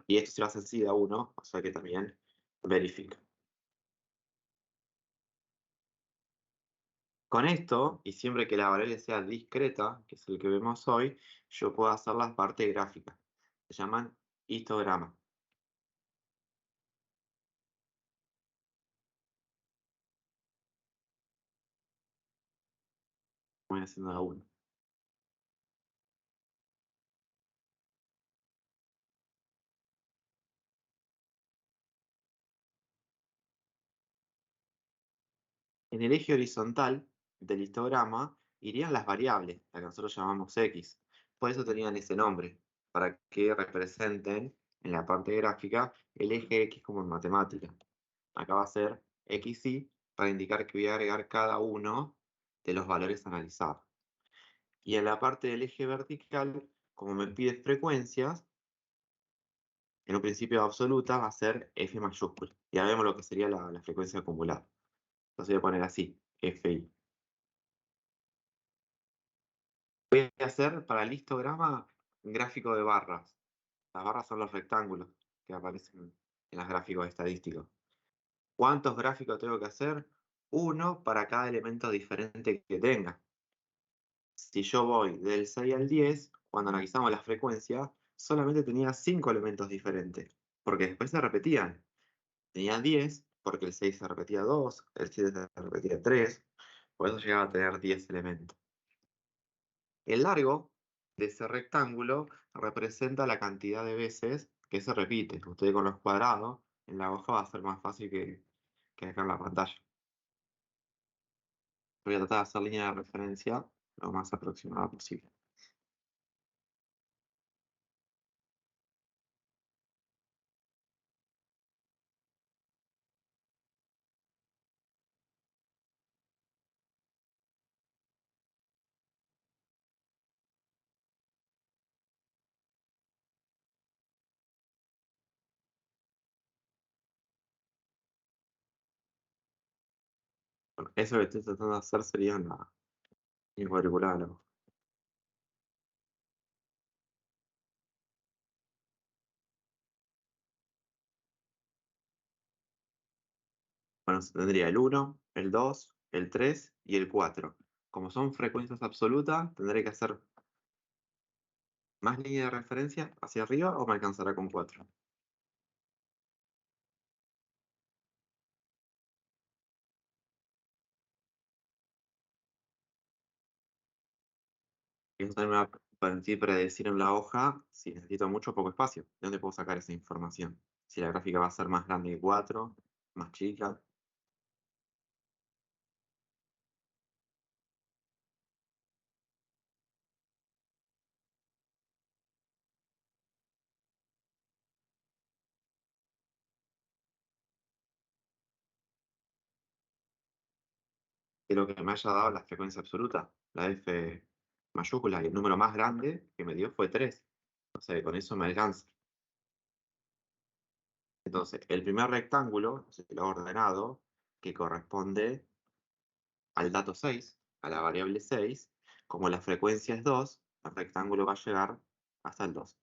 Speaker 1: Y esto se lo hace así a 1, o sea que también verifica. Con esto, y siempre que la variable sea discreta, que es el que vemos hoy, yo puedo hacer la parte gráfica. Se llaman histogramas. Voy haciendo a 1. En el eje horizontal del histograma irían las variables, las que nosotros llamamos x. Por eso tenían ese nombre, para que representen en la parte gráfica el eje x como en matemática. Acá va a ser xy para indicar que voy a agregar cada uno de los valores analizados. Y en la parte del eje vertical, como me pide frecuencias, en un principio absoluta va a ser f mayúscula. Ya vemos lo que sería la frecuencia acumulada. Entonces voy a poner así, fi. Voy a hacer para el histograma un gráfico de barras. Las barras son los rectángulos que aparecen en los gráficos estadísticos. ¿Cuántos gráficos tengo que hacer? Uno para cada elemento diferente que tenga. Si yo voy del 6 al 10, cuando analizamos la frecuencia, solamente tenía 5 elementos diferentes, porque después se repetían. Tenía 10, porque el 6 se repetía 2, el 7 se repetía 3, por eso llegaba a tener 10 elementos. El largo de ese rectángulo representa la cantidad de veces que se repite. Ustedes con los cuadrados en la hoja va a ser más fácil que acá en la pantalla. Voy a tratar de hacer línea de referencia lo más aproximada posible. Bueno, eso que estoy tratando de hacer sería una línea cuadriculada, ¿no? Bueno, se tendría el 1, el 2, el 3 y el 4. Como son frecuencias absolutas, tendré que hacer más línea de referencia hacia arriba o me alcanzará con 4. Y eso también me va a permitir predecir en la hoja si necesito mucho o poco espacio. ¿De dónde puedo sacar esa información? Si la gráfica va a ser más grande que 4, más chica. Quiero que me haya dado la frecuencia absoluta, la F mayúscula, y el número más grande que me dio fue 3. O sea, que con eso me alcanza. Entonces, el primer rectángulo, el ordenado, que corresponde al dato 6, a la variable 6, como la frecuencia es 2, el rectángulo va a llegar hasta el 2.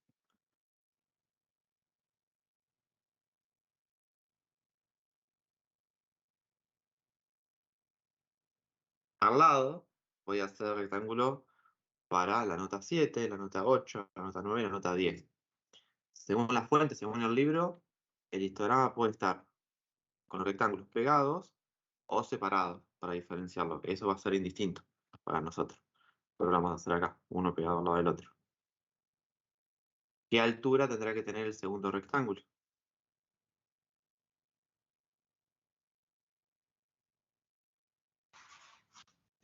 Speaker 1: Al lado voy a hacer el rectángulo para la nota 7, la nota 8, la nota 9 y la nota 10. Según la fuente, según el libro, el histograma puede estar con los rectángulos pegados o separados para diferenciarlo. Eso va a ser indistinto para nosotros. Pero lo vamos a hacer acá, uno pegado al lado del otro. ¿Qué altura tendrá que tener el segundo rectángulo?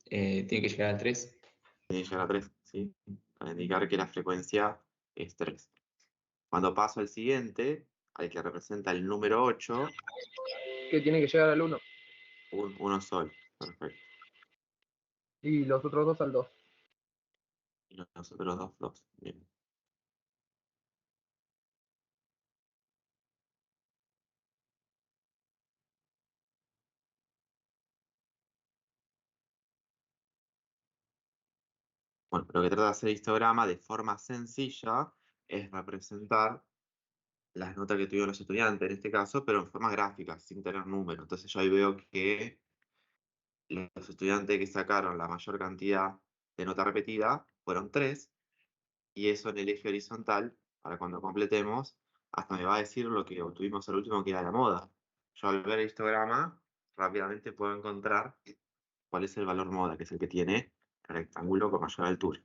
Speaker 3: Tiene que llegar al 3.
Speaker 1: Tiene que llegar a 3, ¿sí? Para indicar que la frecuencia es 3. Cuando paso al siguiente, al que representa el número 8,
Speaker 2: Que tiene que llegar al 1.
Speaker 1: uno solo. Perfecto.
Speaker 2: Y los otros dos al 2.
Speaker 1: Y los otros dos, 2. Bien. Bueno, lo que trata de hacer el histograma de forma sencilla es representar las notas que tuvieron los estudiantes en este caso, pero en forma gráfica, sin tener números. Entonces yo ahí veo que los estudiantes que sacaron la mayor cantidad de nota repetida fueron 3, y eso en el eje horizontal, para cuando completemos, hasta me va a decir lo que obtuvimos al último, que era la moda. Yo al ver el histograma, rápidamente puedo encontrar cuál es el valor moda, que es el que tiene el rectángulo con mayor altura.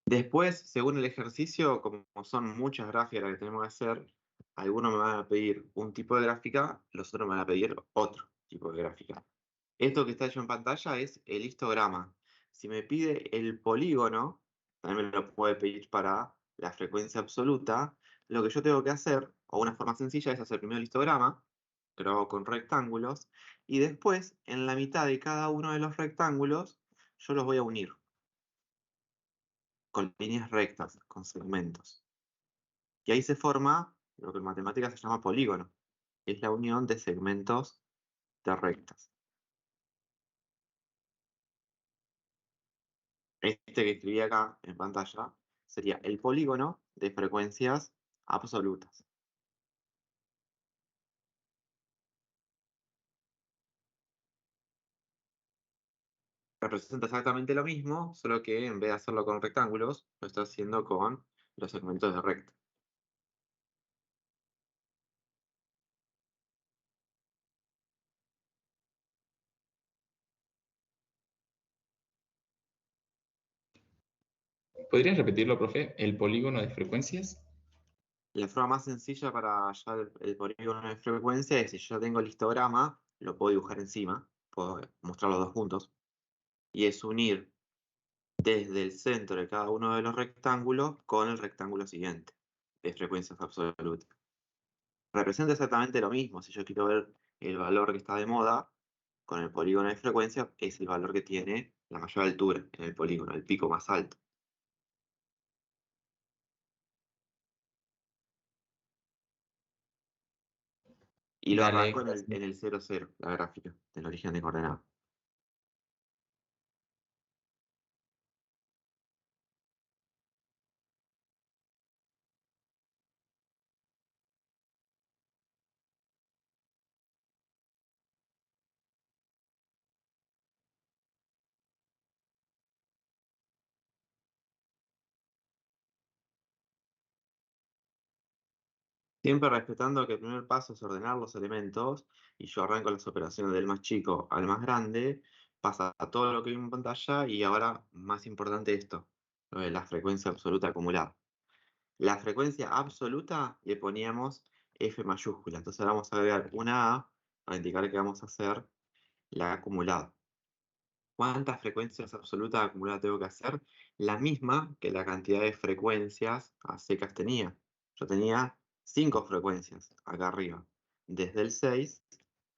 Speaker 1: Después, según el ejercicio, como son muchas gráficas las que tenemos que hacer, algunos me van a pedir un tipo de gráfica, los otros me van a pedir otro tipo de gráfica. Esto que está hecho en pantalla es el histograma. Si me pide el polígono, también me lo puede pedir para la frecuencia absoluta. Lo que yo tengo que hacer, o una forma sencilla, es hacer primero el histograma, que lo hago con rectángulos, y después, en la mitad de cada uno de los rectángulos, yo los voy a unir con líneas rectas, con segmentos. Y ahí se forma lo que en matemáticas se llama polígono, que es la unión de segmentos de rectas. Este que escribí acá en pantalla sería el polígono de frecuencias absolutas. Representa exactamente lo mismo, solo que en vez de hacerlo con rectángulos, lo está haciendo con los segmentos de recta.
Speaker 3: ¿Podrías repetirlo, profe? ¿El polígono de frecuencias?
Speaker 1: La forma más sencilla para hallar el polígono de frecuencia es, si yo tengo el histograma, lo puedo dibujar encima, puedo mostrar los dos juntos, y es unir desde el centro de cada uno de los rectángulos con el rectángulo siguiente, de frecuencias absolutas. Representa exactamente lo mismo. Si yo quiero ver el valor que está de moda, con el polígono de frecuencia es el valor que tiene la mayor altura en el polígono, el pico más alto. Y lo
Speaker 3: Dale,
Speaker 1: arranco en el 0, 0, la gráfica del origen de coordenada. Siempre respetando que el primer paso es ordenar los elementos, y yo arranco las operaciones del más chico al más grande, pasa a todo lo que vi en pantalla, y ahora, más importante esto, lo de la frecuencia absoluta acumulada. La frecuencia absoluta le poníamos F mayúscula, entonces ahora vamos a agregar una A para indicar que vamos a hacer la acumulada. ¿Cuántas frecuencias absolutas acumuladas tengo que hacer? La misma que la cantidad de frecuencias a secas tenía. Yo tenía 5 frecuencias acá arriba, desde el 6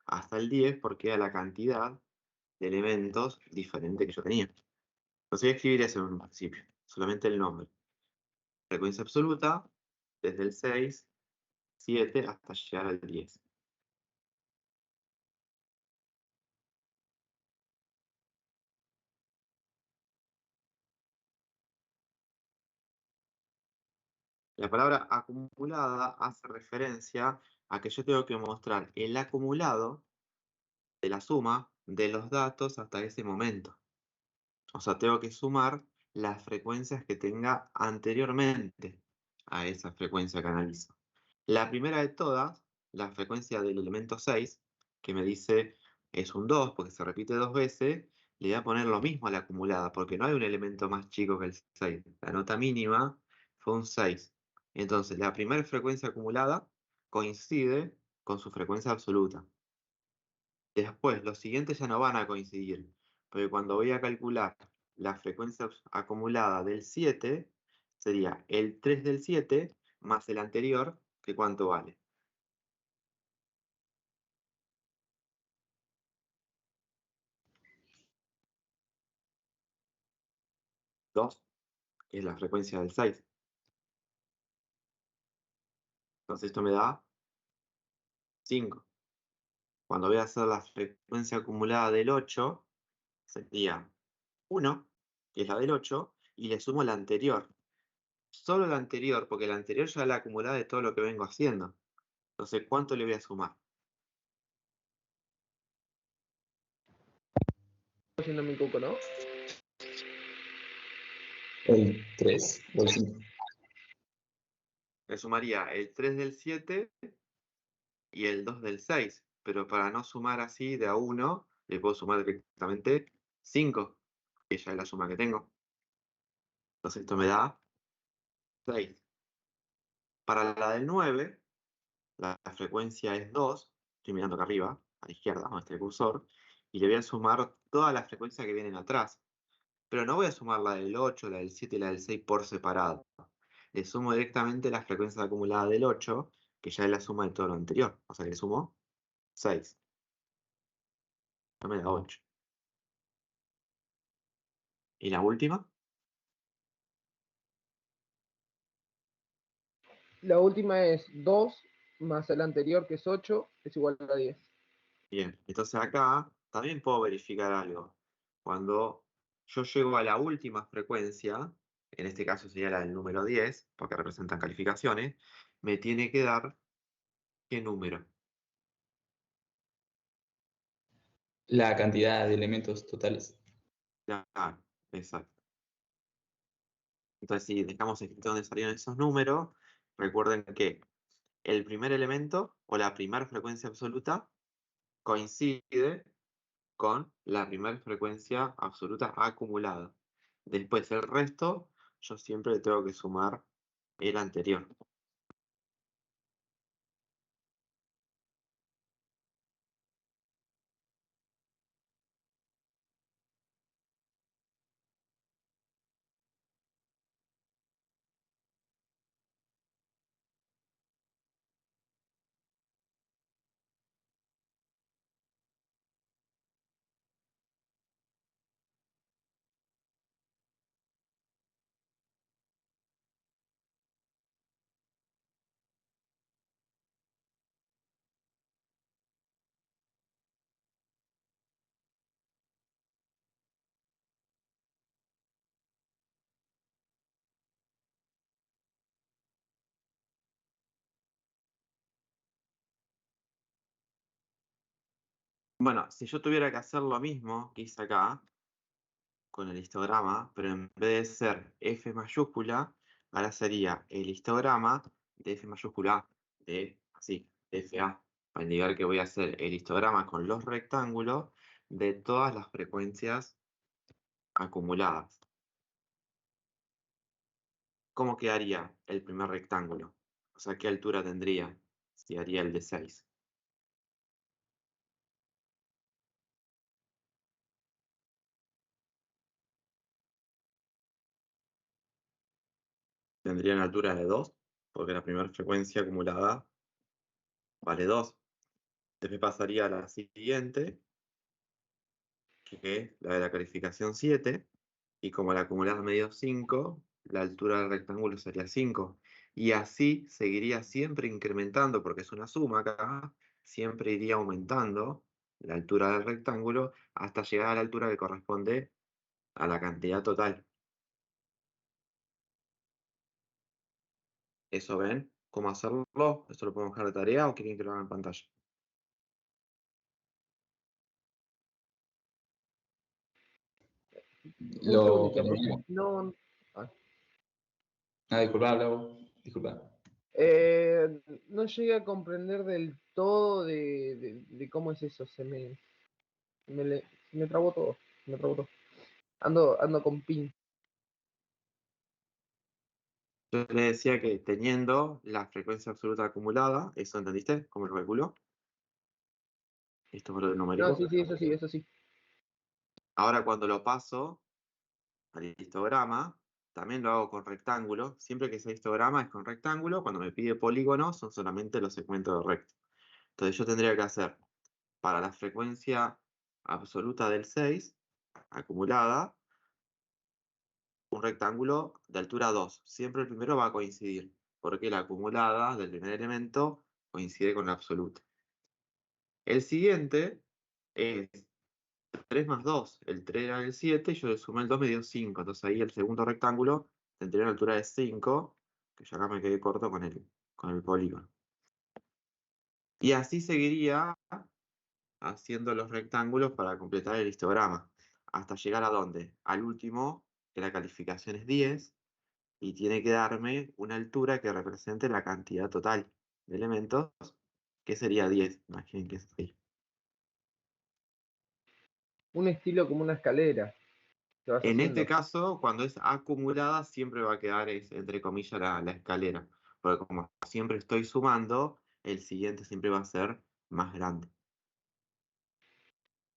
Speaker 1: hasta el 10, porque era la cantidad de elementos diferente que yo tenía. Entonces voy a escribir eso en un principio, solamente el nombre. Frecuencia absoluta, desde el 6, 7 hasta llegar al 10. La palabra acumulada hace referencia a que yo tengo que mostrar el acumulado de la suma de los datos hasta ese momento. O sea, tengo que sumar las frecuencias que tenga anteriormente a esa frecuencia que analizo. La primera de todas, la frecuencia del elemento 6, que me dice es un 2 porque se repite 2 veces, le voy a poner lo mismo a la acumulada, porque no hay un elemento más chico que el 6. La nota mínima fue un 6. Entonces, la primera frecuencia acumulada coincide con su frecuencia absoluta. Después, los siguientes ya no van a coincidir, porque cuando voy a calcular la frecuencia acumulada del 7, sería el 3 del 7 más el anterior, que cuánto vale. 2, que es la frecuencia del 6. Entonces esto me da 5. Cuando voy a hacer la frecuencia acumulada del 8, sería 1, que es la del 8, y le sumo la anterior. Solo la anterior, porque la anterior ya es la acumulada de todo lo que vengo haciendo. Entonces, ¿cuánto le voy a sumar?
Speaker 2: Haciendo mi coco, ¿no?
Speaker 3: El 3 o el 5.
Speaker 1: Le sumaría el 3 del 7 y el 2 del 6. Pero para no sumar así de a 1, le puedo sumar directamente 5, que ya es la suma que tengo. Entonces esto me da 6. Para la del 9, la frecuencia es 2. Estoy mirando acá arriba, a la izquierda, donde está el cursor, y le voy a sumar todas las frecuencias que vienen atrás. Pero no voy a sumar la del 8, la del 7 y la del 6 por separado. Le sumo directamente las frecuencias acumuladas del 8, que ya es la suma de todo lo anterior. O sea que le sumo 6. No me da 8. ¿Y la última?
Speaker 2: La última es 2 más el anterior, que es 8, es igual a 10.
Speaker 1: Bien, entonces acá también puedo verificar algo. Cuando yo llego a la última frecuencia, en este caso sería la del número 10, porque representan calificaciones, me tiene que dar ¿qué número?
Speaker 3: La cantidad de elementos totales.
Speaker 1: Claro, exacto. Entonces, si dejamos escrito dónde salieron esos números, recuerden que el primer elemento o la primera frecuencia absoluta coincide con la primera frecuencia absoluta acumulada. Después el resto, yo siempre le tengo que sumar el anterior. Bueno, si yo tuviera que hacer lo mismo que hice acá, con el histograma, pero en vez de ser F mayúscula, ahora sería el histograma de F mayúscula de, así, FA, para indicar que voy a hacer el histograma con los rectángulos de todas las frecuencias acumuladas. ¿Cómo quedaría el primer rectángulo? O sea, ¿qué altura tendría si haría el de 6? ¿Tendría una altura de 2? porque la primera frecuencia acumulada vale 2. Después pasaría a la siguiente, que es la de la calificación 7, y como la acumulada me dio 5, la altura del rectángulo sería 5. Y así seguiría siempre incrementando, porque es una suma acá, siempre iría aumentando la altura del rectángulo hasta llegar a la altura que corresponde a la cantidad total. ¿Eso ven? ¿Cómo hacerlo? ¿Esto lo podemos dejar de tarea o quieren que lo haga en pantalla?
Speaker 2: Un
Speaker 3: Lo
Speaker 2: segundito,
Speaker 3: que
Speaker 2: profe. No, ah.
Speaker 3: disculpa, Lau, disculpa.
Speaker 2: No llegué a comprender del todo de cómo es eso. Se me trabó todo. Se me trabó todo. Ando con pin.
Speaker 1: Yo le decía que teniendo la frecuencia absoluta acumulada, ¿eso entendiste? ¿Cómo lo calculo? Esto fue lo del
Speaker 2: No,
Speaker 1: numérico.
Speaker 2: sí, eso sí, eso sí.
Speaker 1: Ahora cuando lo paso al histograma, también lo hago con rectángulo. Siempre que sea histograma es con rectángulo. Cuando me pide polígono son solamente los segmentos de recto. Entonces yo tendría que hacer para la frecuencia absoluta del 6, acumulada, un rectángulo de altura 2. Siempre el primero va a coincidir, porque la acumulada del primer elemento coincide con la absoluta. El siguiente es 3 más 2. El 3 era el 7 y yo le sumé el 2, me dio 5. Entonces ahí el segundo rectángulo tendría una altura de 5, que yo acá me quedé corto con el polígono. Y así seguiría haciendo los rectángulos para completar el histograma. ¿Hasta llegar a dónde? Al último, que la calificación es 10, y tiene que darme una altura que represente la cantidad total de elementos, que sería 10. Imaginen que es así.
Speaker 2: Un estilo como una escalera que vas
Speaker 1: En este
Speaker 2: haciendo.
Speaker 1: caso, cuando es acumulada, siempre va a quedar, entre comillas, la escalera. Porque como siempre estoy sumando, el siguiente siempre va a ser más grande.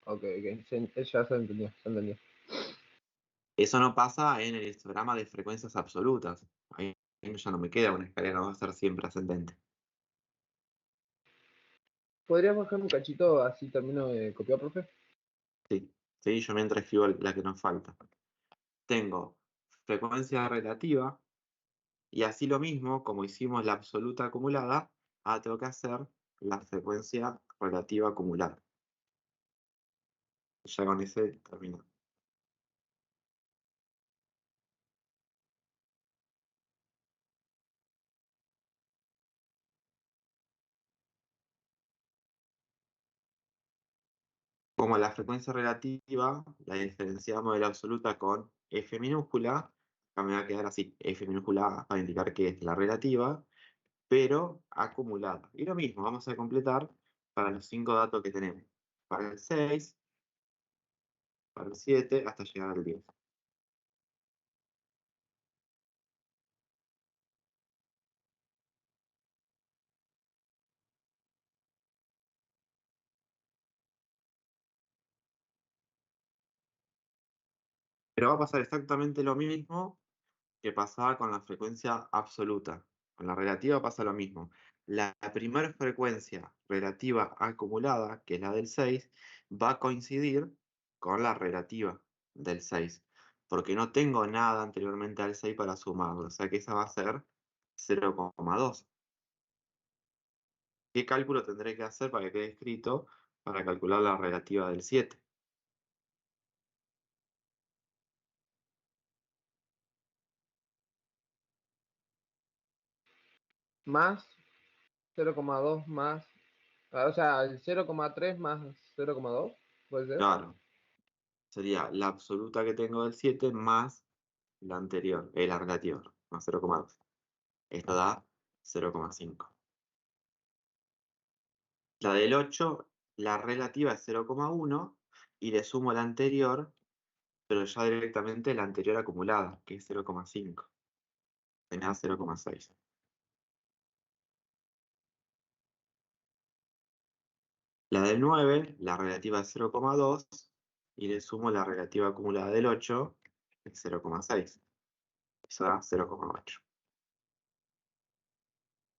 Speaker 2: Ok, ya se entendió, se entendió.
Speaker 1: Eso no pasa en el histograma de frecuencias absolutas. Ahí ya no me queda una escalera, va a ser siempre ascendente.
Speaker 2: ¿Podrías bajar un cachito así termino de copiar, profe?
Speaker 1: Sí, sí, yo mientras escribo la que nos falta. Tengo frecuencia relativa, y así lo mismo, como hicimos la absoluta acumulada, ahora tengo que hacer la frecuencia relativa acumulada. Ya con ese termino. Como la frecuencia relativa la diferenciamos de la absoluta con F minúscula, acá me va a quedar así, F minúscula para indicar que es la relativa, pero acumulada. Y lo mismo, vamos a completar para los 5 datos que tenemos. Para el 6, para el 7, hasta llegar al 10. Pero va a pasar exactamente lo mismo que pasaba con la frecuencia absoluta. Con la relativa pasa lo mismo. La primera frecuencia relativa acumulada, que es la del 6, va a coincidir con la relativa del 6, porque no tengo nada anteriormente al 6 para sumarlo, o sea que esa va a ser 0,2. ¿Qué cálculo tendré que hacer para que quede escrito para calcular la relativa del 7?
Speaker 2: Más 0,2 más. O sea, el 0,3 más 0,2, ¿puede ser?
Speaker 1: Claro, sería la absoluta que tengo del 7 más la anterior, la relativa, más 0,2. Esto da 0,5. La del 8, la relativa es 0,1 y le sumo la anterior, pero ya directamente la anterior acumulada, que es 0,5. Me da 0,6. La del 9, la relativa es 0,2 y le sumo la relativa acumulada del 8, que es 0,6. Eso da 0,8.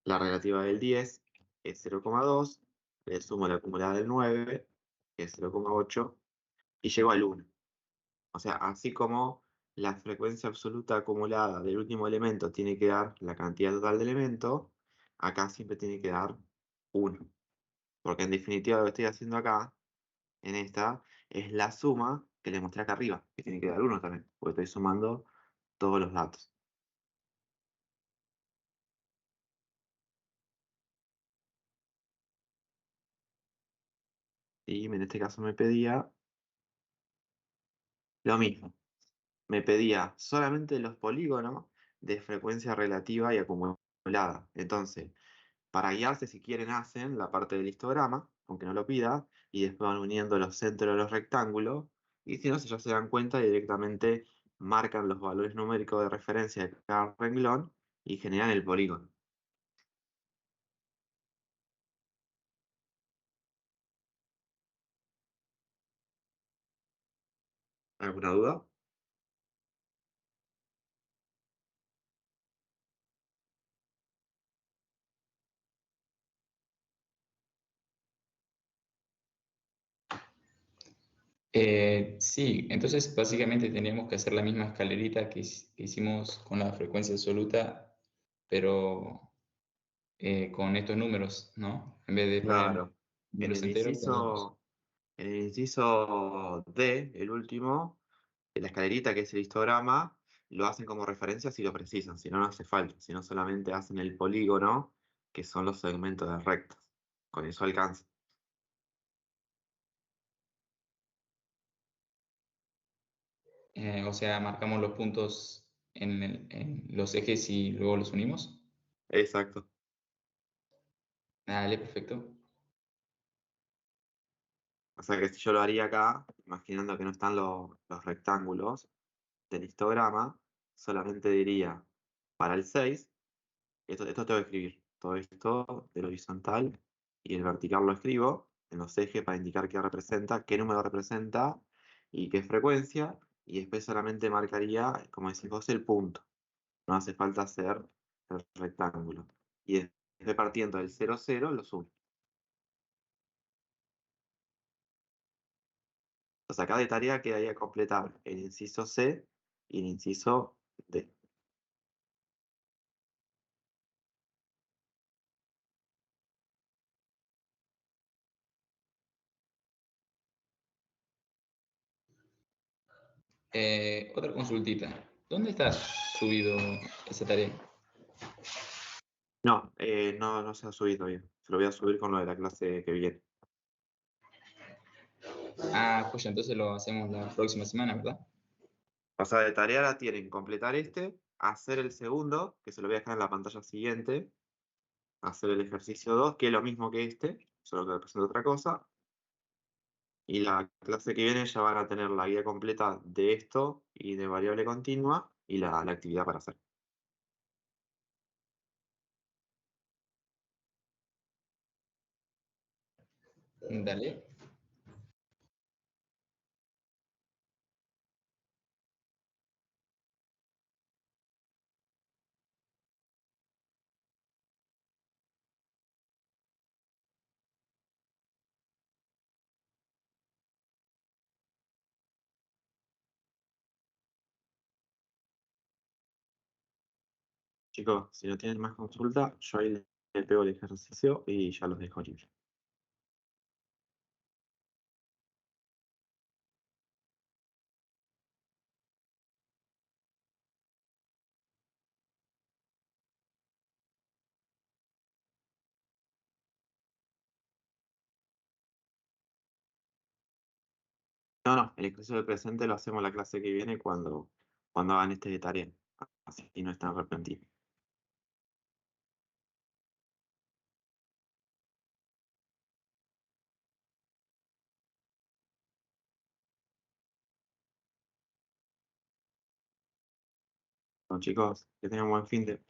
Speaker 1: La relativa del 10 es 0,2, le sumo la acumulada del 9, que es 0,8, y llego al 1. O sea, así como la frecuencia absoluta acumulada del último elemento tiene que dar la cantidad total de elemento, acá siempre tiene que dar 1. Porque en definitiva lo que estoy haciendo acá, en esta, es la suma que les mostré acá arriba, que tiene que dar 1 también, porque estoy sumando todos los datos. Y en este caso me pedía lo mismo. Me pedía solamente los polígonos de frecuencia relativa y acumulada. Entonces, para guiarse, si quieren, hacen la parte del histograma, aunque no lo pida, y después van uniendo los centros de los rectángulos, y si no, si ya se dan cuenta, directamente marcan los valores numéricos de referencia de cada renglón y generan el polígono. ¿Alguna duda?
Speaker 3: Sí, entonces básicamente tendríamos que hacer la misma escalerita que hicimos con la frecuencia absoluta, pero con estos números, ¿no? En vez de poner
Speaker 1: Claro. En
Speaker 3: números
Speaker 1: el
Speaker 3: enteros, ponemos...
Speaker 1: inciso, en el inciso D, el último, la escalerita, que es el histograma, lo hacen como referencia si lo precisan, si no, no hace falta, si no solamente hacen el polígono, que son los segmentos de rectas. Con eso alcanza.
Speaker 3: O sea, marcamos los puntos en los ejes y luego los unimos.
Speaker 1: Exacto.
Speaker 3: Dale, perfecto.
Speaker 1: O sea que si yo lo haría acá, imaginando que no están los rectángulos del histograma, solamente diría para el 6, esto tengo que escribir, todo esto del horizontal y el vertical lo escribo en los ejes para indicar qué representa, qué número representa y qué frecuencia, y después solamente marcaría, como decís vos, el punto. No hace falta hacer el rectángulo. Y después partiendo del 0, 0, lo sumo. Entonces acá de tarea quedaría completar el inciso C y el inciso D.
Speaker 3: Otra consultita. ¿Dónde está subido esa tarea?
Speaker 1: No, no se ha subido bien. Se lo voy a subir con lo de la clase que viene.
Speaker 3: Ah, pues ya entonces lo hacemos la próxima semana, ¿verdad?
Speaker 1: O sea, de tarea la tienen completar este, hacer el segundo, que se lo voy a dejar en la pantalla siguiente, hacer el ejercicio 2, que es lo mismo que este, solo que representa otra cosa. Y la clase que viene ya van a tener la guía completa de esto y de variable continua y la actividad para hacer.
Speaker 3: Dale.
Speaker 1: Chicos, si no tienen más consulta, yo ahí le pego el ejercicio y ya los dejo libres. No, no, el ejercicio del presente lo hacemos la clase que viene cuando hagan este de tarea. Así no es tan repentino. Bueno, chicos, que tengan buen fin de...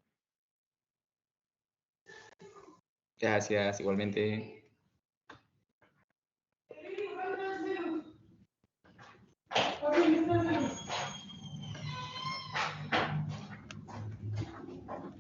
Speaker 3: Gracias, igualmente.